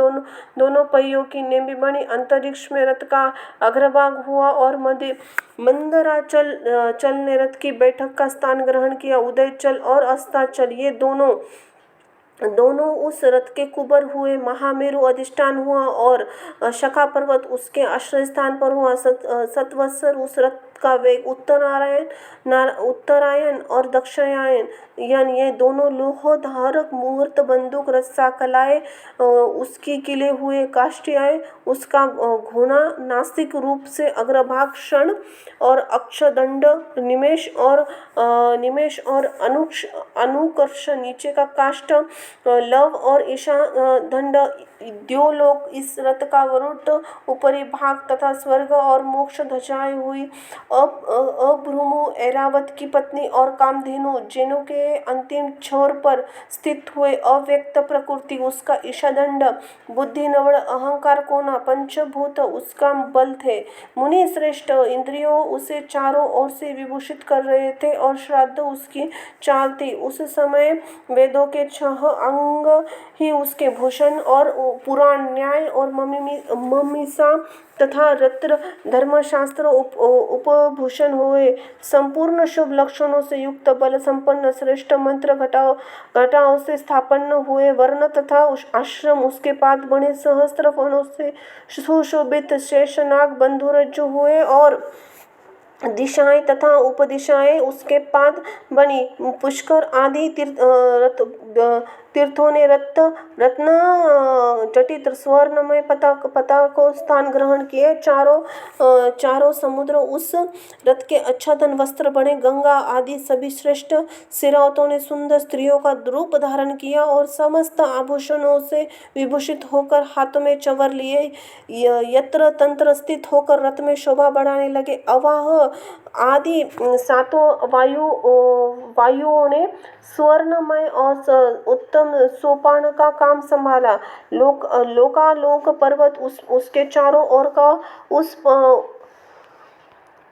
दोनों पहियों की नेमी बनी। अंतरिक्ष में रथ का अग्रभाग हुआ और मंदराचल ने रथ की बैठक का स्थान ग्रहण किया। उदयचल और अस्ताचल ये दोनों उस रथ के कुबर हुए। महामेरु अधिष्ठान हुआ और शखा पर्वत उसके आश्रय स्थान पर हुआ। सतवत्सर उस रथ का वेग उत्तरायण और दक्षिणायन ये दोनों लोहोधारक मुहूर्त बंदूक रस्सा कलाएं, उसकी किले हुए काष्ठियाएं, उसका घोड़ा नासिक रूप से अग्रभाग क्षण और अक्षदंड निमेष और अनुकर्ष नीचे का काष्ठ लव और ईशा दंड द्योलोक इस रथ का वरुण ऊपरी भाग तथा स्वर्ग और मोक्ष ध्वजाएं हुई अभ्रुमु ऐरावत की पत्नी और कामधेनु जेनु के अंतिम छोर पर स्थित हुए अव्यक्त प्रकृति उसका ईशादंड बुद्धि नवड़ अहंकार कोना पंचभूत उसका बल थे। मुनि श्रेष्ठ इंद्रियों उसे चारों ओर से विभूषित कर रहे थे और श्राद्ध उसकी चाल थी। उस समय वेदों के 6 अंग ही उसके भूषण और पुराण न्याय और मीमांसा तथा रत्र धर्मशास्त्र उपभूषण हुए। संपूर्ण शुभ लक्षणों से युक्त बल संपन्न श्रेष्ठ मंत्र घटाओं से स्थापन्न हुए। वर्ण तथा आश्रम उसके पाद बने सहस्त्र फणों से सुशोभित शेषनाग बंधुरज्जु हुए और दिशाएं तथा उपदिशाएं उसके पाद बनी। पुष्कर आदि तीर्थों ने रत्न जटित स्वर्णमय पताकों स्थान ग्रहण किए। चारों समुद्र उस रथ के आच्छादन वस्त्र बने। गंगा आदि सभी श्रेष्ठ सिरावतों ने सुंदर स्त्रियों का रूप धारण किया और समस्त आभूषणों से विभूषित होकर हाथों में चंवर लिए यत्र तंत्र स्थित होकर रथ में शोभा बढ़ाने लगे। अवाह आदि 7 वायुओं ने स्वर्णमय और उत्तम सोपान का काम संभाला। लोकालोक पर्वत उसके चारों ओर का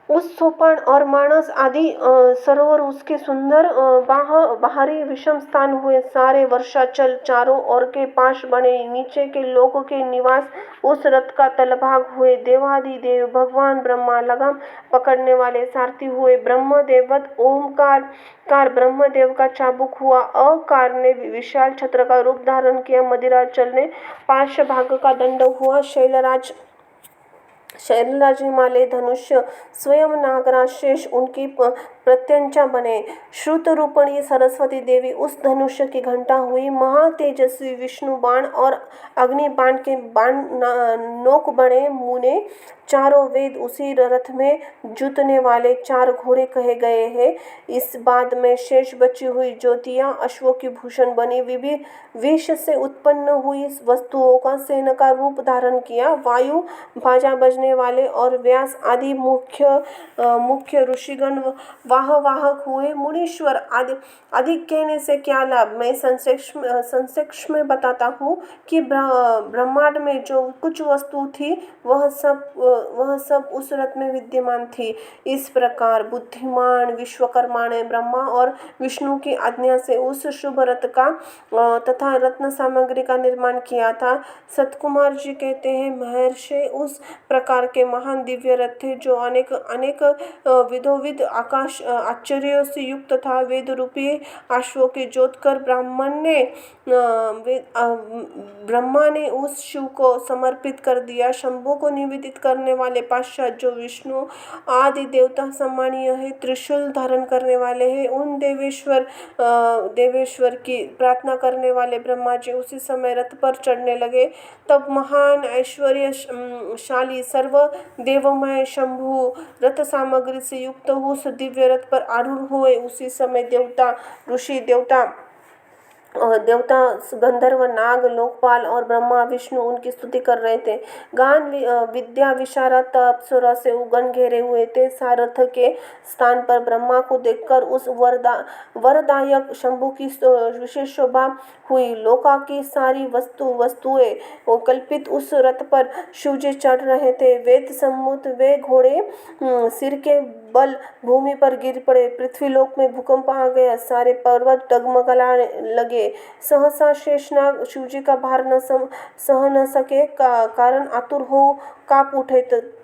उस सोपान और मानस आदि सरोवर उसके सुंदर बाहरी विषम स्थान हुए। सारे वर्षाचल चारों ओर के पाश बने। नीचे के लोगों के निवास उस रथ का तलभाग हुए। देवादिदेव भगवान ब्रह्मा लगाम पकड़ने वाले सारथी हुए। ब्रह्मदेववत ओमकार ब्रह्मदेव का चाबुक हुआ। अकार ने विशाल छत्र का रूप धारण किया। मदिराचल ने पार्श्वभाग का दंड हुआ। शैलराज हिमालय धनुष्य स्वयं नागराज शेष उनकी प्रत्यंचा बने। श्रुतरूपणी सरस्वती देवी उस धनुष्य की घंटा हुई। महातेजस्वी विष्णु बाण और अग्नि बाण के नोक बने। मुने चारों वेद उसी रथ में जुतने वाले 4 घोड़े कहे गए हैं। इस बाद में शेष बची हुई ज्योतियां अश्वों की भूषण बनी। विष से उत्पन्न हुई वस्तुओं का सेना का रूप धारण किया। वायु बाजा बजने वाले और व्यास आदि मुख्य ऋषिगण वाहक हुए। मुनीश्वर अधिक कहने से क्या लाभ, मैं संक्षेप में बताता हूँ कि ब्रह्मांड में जो कुछ वस्तु थी वह सब उस रथ में विद्यमान थी। इस प्रकार बुद्धिमान विश्वकर्मा ने ब्रह्मा और विष्णु की आज्ञा से उस शुभ रथ का तथा रत्न सामग्री का निर्माण किया था। सतकुमार जी कहते हैं, महर्षि उस प्रकार के महान दिव्य रथ थे जो अनेक विधोविध आकाश आश्चर्यों से युक्त था। वेद रूपी अश्वों के जोतकर ब्रह्मा ने उस शिव को समर्पित कर दिया। शंभु को निवेदित करने वाले पाश्चात जो विष्णु आदि देवता सम्मानीय है, त्रिशूल धारण करने वाले हैं, उन देवेश्वर की प्रार्थना करने वाले ब्रह्मा जी उसी समय रथ पर चढ़ने लगे। तब महान ऐश्वर्यशाली सर्व देवमय शंभु रथ सामग्री से युक्त उस दिव्य रथ पर आरूढ़ हुए। उसी समय देवता ऋषि देवता गंधर्व नाग लोकपाल और ब्रह्मा विष्णु उनकी स्तुति कर रहे थे। गान विद्या विशारद अप्सरा से उगन घेरे हुए थे। सारथ के स्थान पर ब्रह्मा को देखकर उस वरदायक शंभु की विशेष शोभा हुई। लोका की सारी वस्तुएं कल्पित उस रथ पर शिवजी चढ़ रहे थे। वेद सम्मुत वे घोड़े सिर के बल भूमि पर गिर पड़े। पृथ्वीलोक में भूकंप आ गया। सारे पर्वत डगमगाने लगे। सहसा शेषनाग शिवजी का भार सह न सके कारण आतुर हो कांप उठे।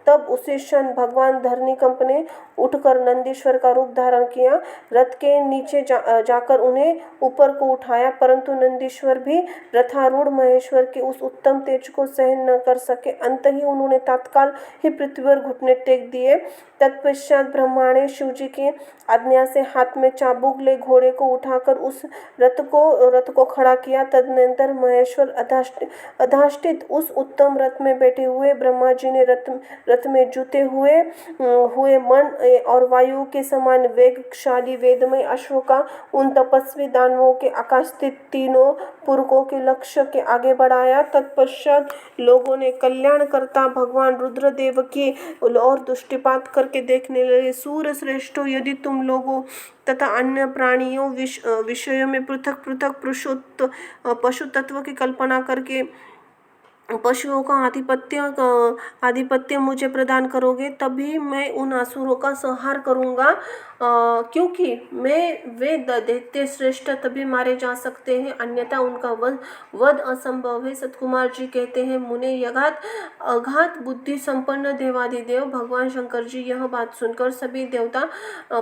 तब उसी क्षण भगवान धरणीकंप ने उठकर नंदीश्वर का रूप धारण किया, रथ के नीचे जाकर उन्हें ऊपर को उठाया, परंतु नंदीश्वर भी रथारूढ़ महेश्वर के उस उत्तम तेज को सहन न कर सके। अंत ही उन्होंने तत्काल ही पृथ्वी पर घुटने टेक दिए। तत्पश्चात ब्रह्मा ने शिवजी की आज्ञा से हाथ में चाबुक ले घोड़े को उठाकर उस रथ को खड़ा किया। तदनंतर महेश्वर अधिष्ठित उस उत्तम रथ में बैठे हुए ब्रह्मा जी ने रथ में जुते हुए मन और वायु के समान वेगशाली वेदमय अश्व का उन तपस्वी दानवों के आकाश स्थित तीनों पुरखों के लक्ष्य के आगे बढ़ाया। तत्पश्चात लोगों ने कल्याणकर्ता भगवान रुद्रदेव की और दृष्टिपात करके देखने लगे। सूर्य श्रेष्ठों, यदि तुम लोगों तथा अन्य प्राणियों विषयों में पृथक पृथक पशु तत्व की कल्पना करके पशुओं का आधिपत्य मुझे प्रदान करोगे, तभी मैं उन असुरों का संहार करूंगा, क्योंकि वे दैत्य श्रेष्ठ तभी मारे जा सकते हैं, अन्यथा उनका वध असंभव है। सतकुमार जी कहते हैं, मुने अगाध बुद्धि संपन्न देवाधिदेव भगवान शंकर जी यह बात सुनकर सभी देवता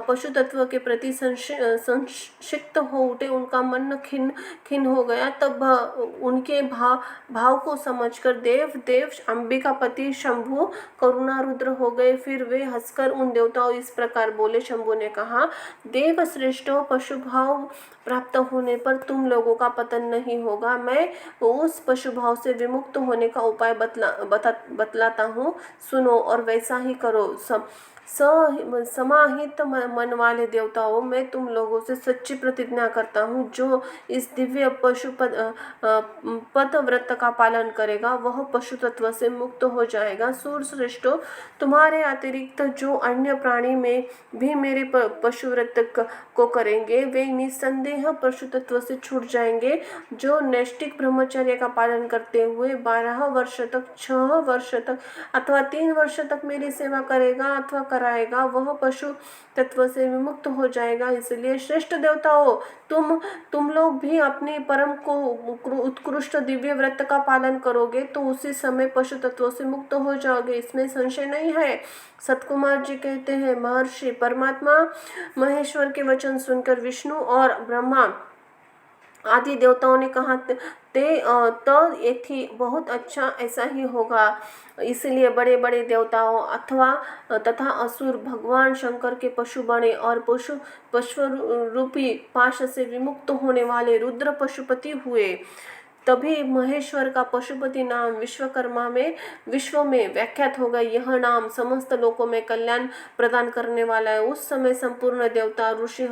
पशु तत्व के प्रति संक्षिप्त हो उठे। उनका मन खिन्न हो गया। तब उनके भाव को समझकर देव अंबिकापति शंभु करुणारुद्र हो गए। फिर वे हंसकर उन देवताओं इस प्रकार बोले। शंभु ने कहा, देव श्रेष्ठों, पशु भाव प्राप्त होने पर तुम लोगों का पतन नहीं होगा। मैं उस पशु भाव से विमुक्त होने का उपाय बतलाता हूँ, सुनो और वैसा ही करो। समाहित मन वाले देवताओं, मैं तुम लोगों से सच्ची प्रतिज्ञा करता हूँ, जो इस दिव्य पशु पद व्रत का पालन करेगा वह पशु तत्व से मुक्त हो जाएगा। सूर श्रेष्ठों, तुम्हारे अतिरिक्त जो अन्य प्राणी में भी मेरे पशु व्रत को करेंगे वे निस्संदेह पशु तत्व से छूट जाएंगे। जो नैष्ठिक ब्रह्मचर्य का पालन करते हुए 12 वर्ष तक, 6 वर्ष तक अथवा 3 वर्ष तक मेरी सेवा करेगा अथवा कराएगा, वह पशु तत्व से विमुक्त हो जाएगा। इसलिए श्रेष्ठ देवताओं, तुम लोग भी अपने परम को उत्कृष्ट दिव्य व्रत का पालन करोगे तो उसी समय पशु तत्वों से मुक्त हो जाओगे, इसमें संशय नहीं है। सतकुमार जी कहते हैं, महर्षि परमात्मा महेश्वर के वचन सुनकर विष्णु और ब्रह्मा आदि देवताओं ने कहा, तो ये थी बहुत अच्छा, ऐसा ही होगा। इसलिए बड़े बड़े देवताओं तथा असुर भगवान शंकर के पशु बने और पशु रूपी पाश से विमुक्त होने वाले रुद्र पशुपति हुए। तभी महेश्वर का पशुपति नाम विश्व में व्याख्यात हो गया। यह नाम समस्त लोकों में कल्याण प्रदान करने वाला है। उस समय संपूर्ण देवता ऋषि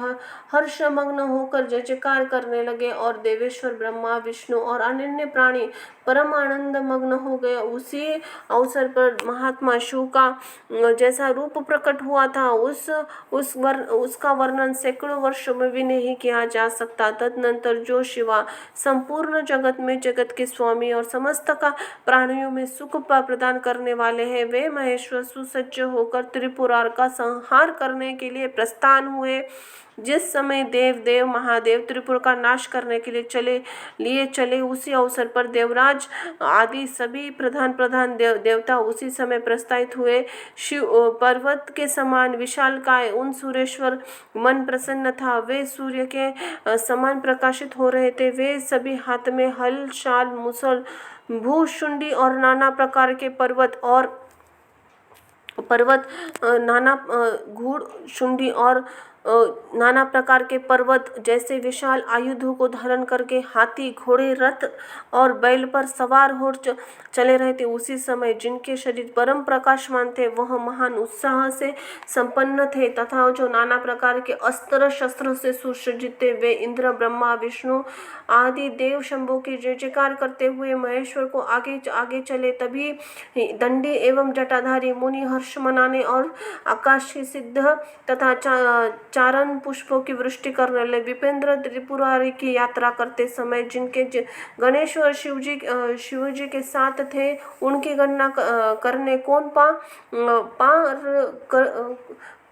हर्षमग्न होकर जय जयकार करने लगे और देवेश्वर ब्रह्मा विष्णु और अन्य प्राणी परम आनंद मग्न हो गए। उसी अवसर पर महात्मा शिव का जैसा रूप प्रकट हुआ था उसका वर्णन सैकड़ों वर्षों में भी नहीं किया जा सकता। तदनंतर जो शिवा संपूर्ण जगत में जगत के स्वामी और समस्त का प्राणियों में सुख प्रदान करने वाले हैं, वे महेश्वर सुसज्ज होकर त्रिपुरार का संहार करने के लिए प्रस्थान हुए। जिस समय देव महादेव त्रिपुर का नाश करने के लिए चले उसी अवसर पर देवराज आदि सभी प्रधान देवता उसी समय प्रस्तावित हुए। शिव पर्वत के समान विशालकाय उन सूर्येश्वर मन प्रसन्न था। वे सूर्य के समान प्रकाशित हो रहे थे। वे सभी हाथ में हल, शाल, मुसल, भूशुंडी और नाना प्रकार के नाना प्रकार के पर्वत जैसे विशाल आयुधों को धारण करके हाथी, घोड़े, रथ और बैल पर सवार हो चले रहे थे। उसी समय जिनके शरीर परम प्रकाशमान थे वह महान उत्साह से संपन्न थे तथा जो नाना प्रकार के अस्त्र शस्त्र से सुसज्जित थे, वे इंद्र, ब्रह्मा, विष्णु आदि देव शंभु की जय जयकार करते हुए महेश्वर को आगे चले। तभी दंडी एवं जटाधारी मुनि हर्ष मनाने और आकाश की सिद्ध तथा चारण पुष्पों की वृष्टि करने लगे। विपेंद्र त्रिपुरारी की यात्रा करते समय जिनके गणेश और शिवजी के साथ थे, उनकी गणना करने कौन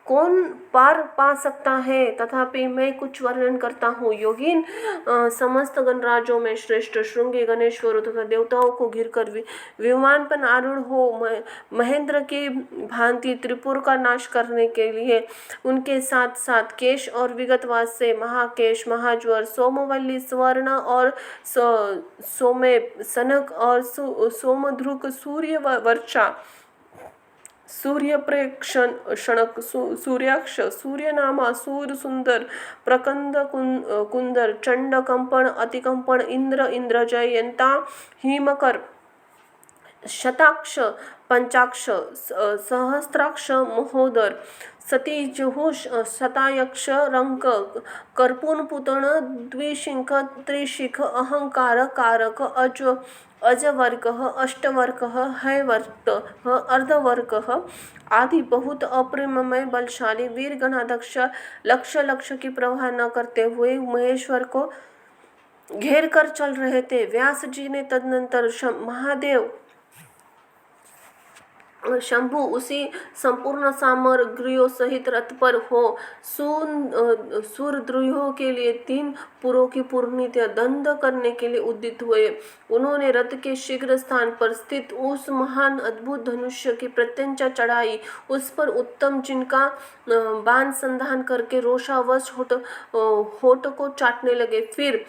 कौन पार पा सकता है। तथापि मैं कुछ वर्णन करता हूँ। योगिन समस्त गणराज्यों में श्रेष्ठ श्रृंगी गणेश्वरों तथा देवताओं को घिरकर विमान पर आरूढ़ हो महेंद्र की भांति त्रिपुर का नाश करने के लिए उनके साथ साथ केश और विगतवाद से महाकेश, महाज्वर, सोमवल्ली, स्वर्ण और सोमे, सनक और सोमध्रुक, सूर्य वर्षा, सूर्य प्रेक्षण क्षणक, सूर्याक्ष, सूर्यनामा, सूर सुंदर, प्रकंद कुंदर, चंड कंपन, अतिकंपन, इंद्र, इंद्रजय, यंता, हिमकर, शताक्ष, पंचाक्ष, सहस्त्राक्ष, महोदर, सतीजुहुष, शतायक्ष, रंक, कर्पून, पुतन, द्विशिख, त्रिशिख, अहंकार, कारक, अजवर्क, अष्टवर्क, हैवर्त, अर्धवर्क आदि बहुत अप्रिमय बलशाली वीर गणाध्यक्ष लक्ष्य लक्ष्य की परवाह न करते हुए महेश्वर को घेर कर चल रहे थे। व्यास जी ने तदनंतर महादेव शंभु उसी संपूर्ण सामग्रियों सहित रथ पर हो सूरद्रोहियों के लिए 3 पुरों की पूर्णित्य दंड करने के लिए उद्यत हुए। उन्होंने रथ के शीघ्र स्थान पर स्थित उस महान अद्भुत धनुष्य की प्रत्यंचा चढ़ाई, उस पर उत्तम जिनका बाण संधान करके रोषावश होठ को चाटने लगे। फिर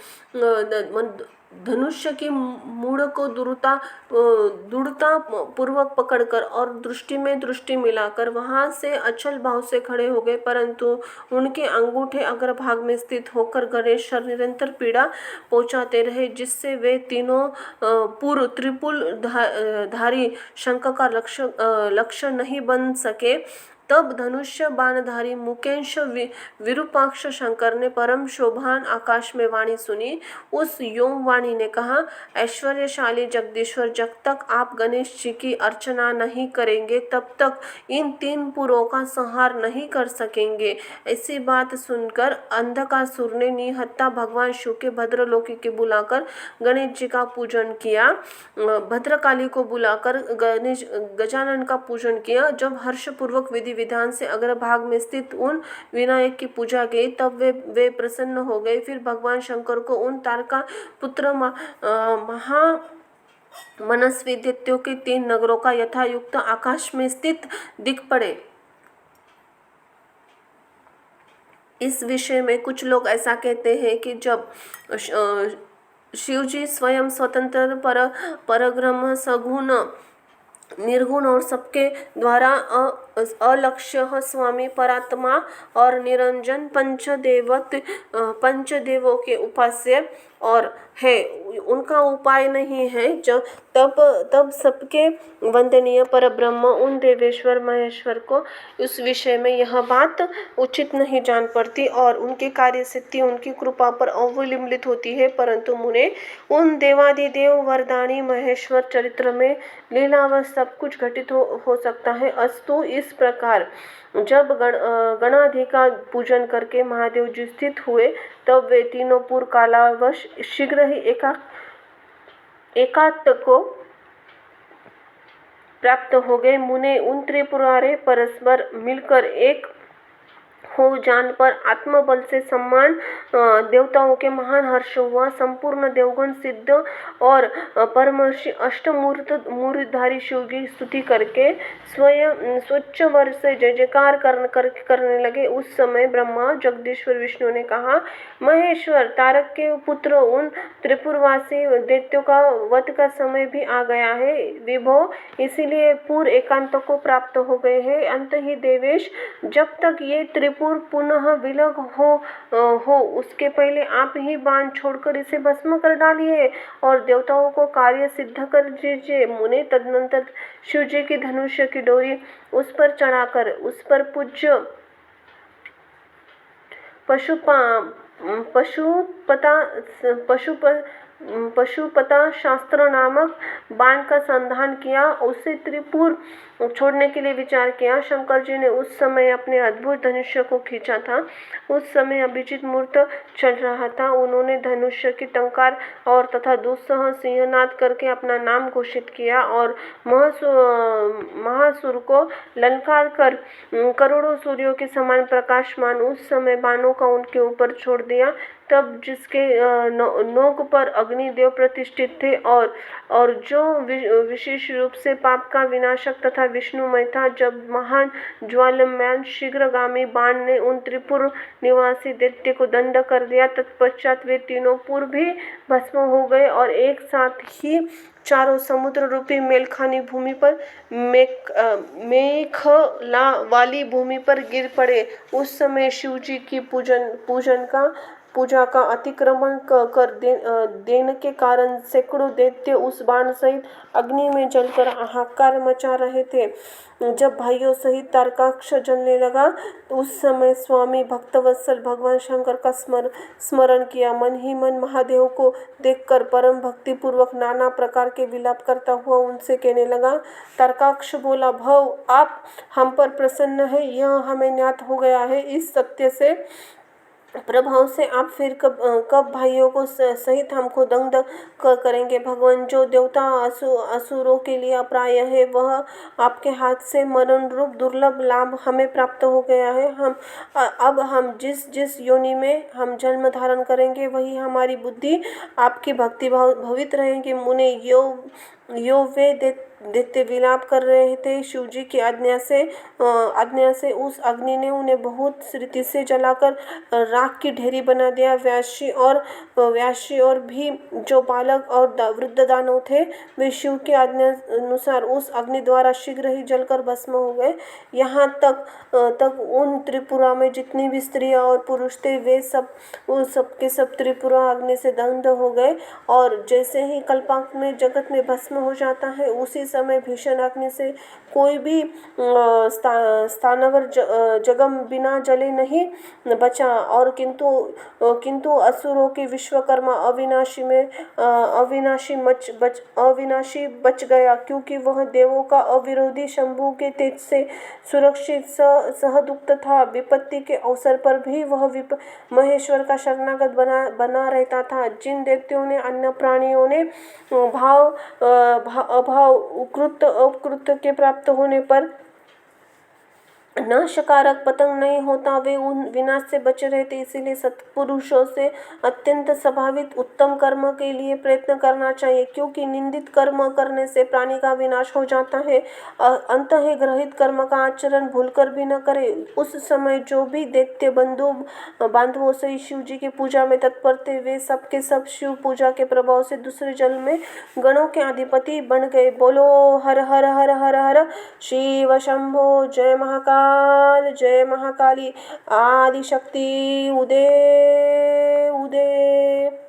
धनुष्य की मूढ़ को दृढ़ता पूर्वक पकड़कर और दृष्टि में दृष्टि मिलाकर वहां से अचल भाव से खड़े हो गए, परंतु उनके अंगूठे अग्रभाग में स्थित होकर गणेश निरंतर पीड़ा पहुंचाते रहे, जिससे वे तीनों पूर्व त्रिपुल धारी शंख का लक्ष्य नहीं बन सके। तब धनुष्य बाणधारी मुकेश विरूपाक्ष शंकर ने परम शोभान आकाश में वाणी सुनी। उस योम वाणी ने कहा, ऐश्वर्यशाली जगदीश्वर, जब तक आप गणेश जी की अर्चना नहीं करेंगे तब तक इन 3 पुरों का संहार नहीं कर सकेंगे। ऐसी बात सुनकर अंधकासुर ने निहत्था भगवान शिव के भद्रलोकी के बुलाकर गणेश जी का पूजन किया, भद्रकाली को बुलाकर गजानन का पूजन किया। जब हर्षपूर्वक विधि विधान से अग्रभाग में स्थित उन विनायक की पूजा गई तब वे प्रसन्न हो गए। फिर भगवान शंकर को उन तारका पुत्र महा मनस्वी दैत्यों के 3 नगरों का यथायुक्त आकाश में स्थित दिख पड़े। इस विषय में कुछ लोग ऐसा कहते हैं कि जब शिवजी स्वयं स्वतंत्र परब्रह्म सगुण निर्गुण और सबके द्वारा अलक्ष्य स्वामी परात्मा और निरंजन पंचदेवों के उपास्य और है, उनका उपाय नहीं है, तब सबके वंदनीय परब्रह्म उन देवेश्वर महेश्वर को उस विषय में यह बात उचित नहीं जान पड़ती और उनकी कार्य सिद्धि उनकी कृपा पर अवलंबित होती है। परंतु मुने उन देवादिदेव वरदानी महेश्वर चरित्र में लीलावश सब कुछ घटित हो सकता है। अस्तु इस प्रकार जब गणाधि का पूजन करके महादेव जी स्थित हुए तब वे तीनों पूर्व कालावश शीघ्र ही एकात्म को प्राप्त हो गए। मुने उन त्रिपुरारे परस्पर मिलकर एक हो जान पर आत्मबल से सम्मान देवताओं के महान हर्ष हुआ। संपूर्ण देवगण सिद्ध और परमर्षि अष्टमूर्तिधारी शिव की स्तुति करके स्वयं स्वच्छ वर से जय जयकार करने लगे। उस समय ब्रह्मा जगदीश्वर विष्णु ने कहा, महेश्वर तारक के पुत्र उन त्रिपुरवासी दैत्यों का वध का समय भी आ गया है। विभो इसीलिए पूर्व एकांत को प्राप्त हो गए हैं। अंत ही देवेश, जब तक ये त्रिपुर पुनः विलग हो उसके पहले आप ही बाण छोड़कर इसे भस्म कर डालिए और देवताओं को कार्य सिद्ध कर दीजिए। मुने तदनंतर शिव जी की धनुष्य की डोरी उस पर चढ़ाकर उस पर पूज्य पशुपता शास्त्र नामक बाण का संधान किया। उसे त्रिपुर छोड़ने के लिए विचार किया। शंकर जी ने उस समय अपने अद्भुत धनुष्य को खींचा था। उस समय अभिजीत मुहूर्त चल रहा था। उन्होंने धनुष्य की टंकार और तथा दुस्सह सिंहनाद करके अपना नाम घोषित किया और महासुर को ललकार कर करोड़ों सूर्यों के समान प्रकाशमान उस समय बाणों का उनके ऊपर छोड़ दिया। तब जिसके नोक पर अग्निदेव प्रतिष्ठित थे और जो विशेष रूप से पाप का विनाशक तथा विष्णुमय था, जब महान ज्वालम्यान शीघ्रगामी बाण ने उन त्रिपुर निवासी दैत्य को दंड कर दिया, तत्पश्चात वे तीनों पुर भी भस्म हो गए और एक साथ ही चारों समुद्र रूपी मेलखानी भूमि पर मेखला वाली भूमि पर गिर पड़े। उस समय शिव जी की पूजा का अतिक्रमण कर देने के कारण सैकड़ों दैत्य उस बाण सहित अग्नि में जलकर हाहाकार मचा रहे थे। जब भाइयों सहित तारकाक्ष जलने लगा तो उस समय स्वामी भक्तवत्सल भगवान शंकर का स्मरण किया। मन ही मन महादेव को देखकर परम भक्ति पूर्वक नाना प्रकार के विलाप करता हुआ उनसे कहने लगा। तारकाक्ष बोला, भव आप हम पर प्रसन्न है, यह हमें ज्ञात हो गया है। इस सत्य से प्रभाव से आप फिर कब भाइयों को सहित हमको दंड करेंगे। भगवान, जो देवता असुरों के लिए अप्राय है, वह आपके हाथ से मरण रूप दुर्लभ लाभ हमें प्राप्त हो गया है। अब हम जिस योनि में हम जन्म धारण करेंगे, वही हमारी बुद्धि आपकी भक्ति भवित रहेंगे। मुने यो वे दैत्य विलाप कर रहे थे। शिव जी की आज्ञा से उस अग्नि ने उन्हें बहुत रीति से जलाकर राख की ढेरी बना दिया। व्यासी और भी जो बालक और वृद्ध दानव थे, वे शिव की आज्ञा अनुसार उस अग्नि द्वारा शीघ्र ही जलकर भस्म हो गए। यहाँ तक उन त्रिपुरा में जितनी भी स्त्रियां और पुरुष थे, वे सब के सब त्रिपुरा अग्नि से दग्ध हो गए। और जैसे ही कल्पांत में जगत में भस्म हो जाता है, उसी समय भीषण अग्नि से कोई भी स्थानवर जगम बिना जले नहीं बचा। और किंतु असुरों के विश्वकर्मा अविनाशी बच गया, क्योंकि वह देवों का अविरोधी शंभु के तेज से सुरक्षित सहदुक्त था। विपत्ति के अवसर पर भी वह महेश्वर का शरणागत बना रहता था। जिन दैत्यों ने अन्य प्राणियों ने अभाव उपकृत के प्राप्त होने पर नाशकारक पतंग नहीं होता, वे उन विनाश से बचे रहते। इसीलिए सत्पुरुषों से अत्यंत स्वाभाविक उत्तम कर्म के लिए प्रयत्न करना चाहिए, क्योंकि निंदित कर्म करने से प्राणी का विनाश हो जाता है। अंतःग्रहित कर्म का आचरण भूलकर भी न करे। उस समय जो भी दैत्य बांधवों से शिव जी की पूजा में तत्पर थे, वे सब के सब शिव पूजा के प्रभाव से दूसरे जल में गणों के अधिपति बन गए। बोलो हर हर हर हर हर शिव शंभो। जय महाकाल, जय महाकाली। आदिशक्ति उदे उदे।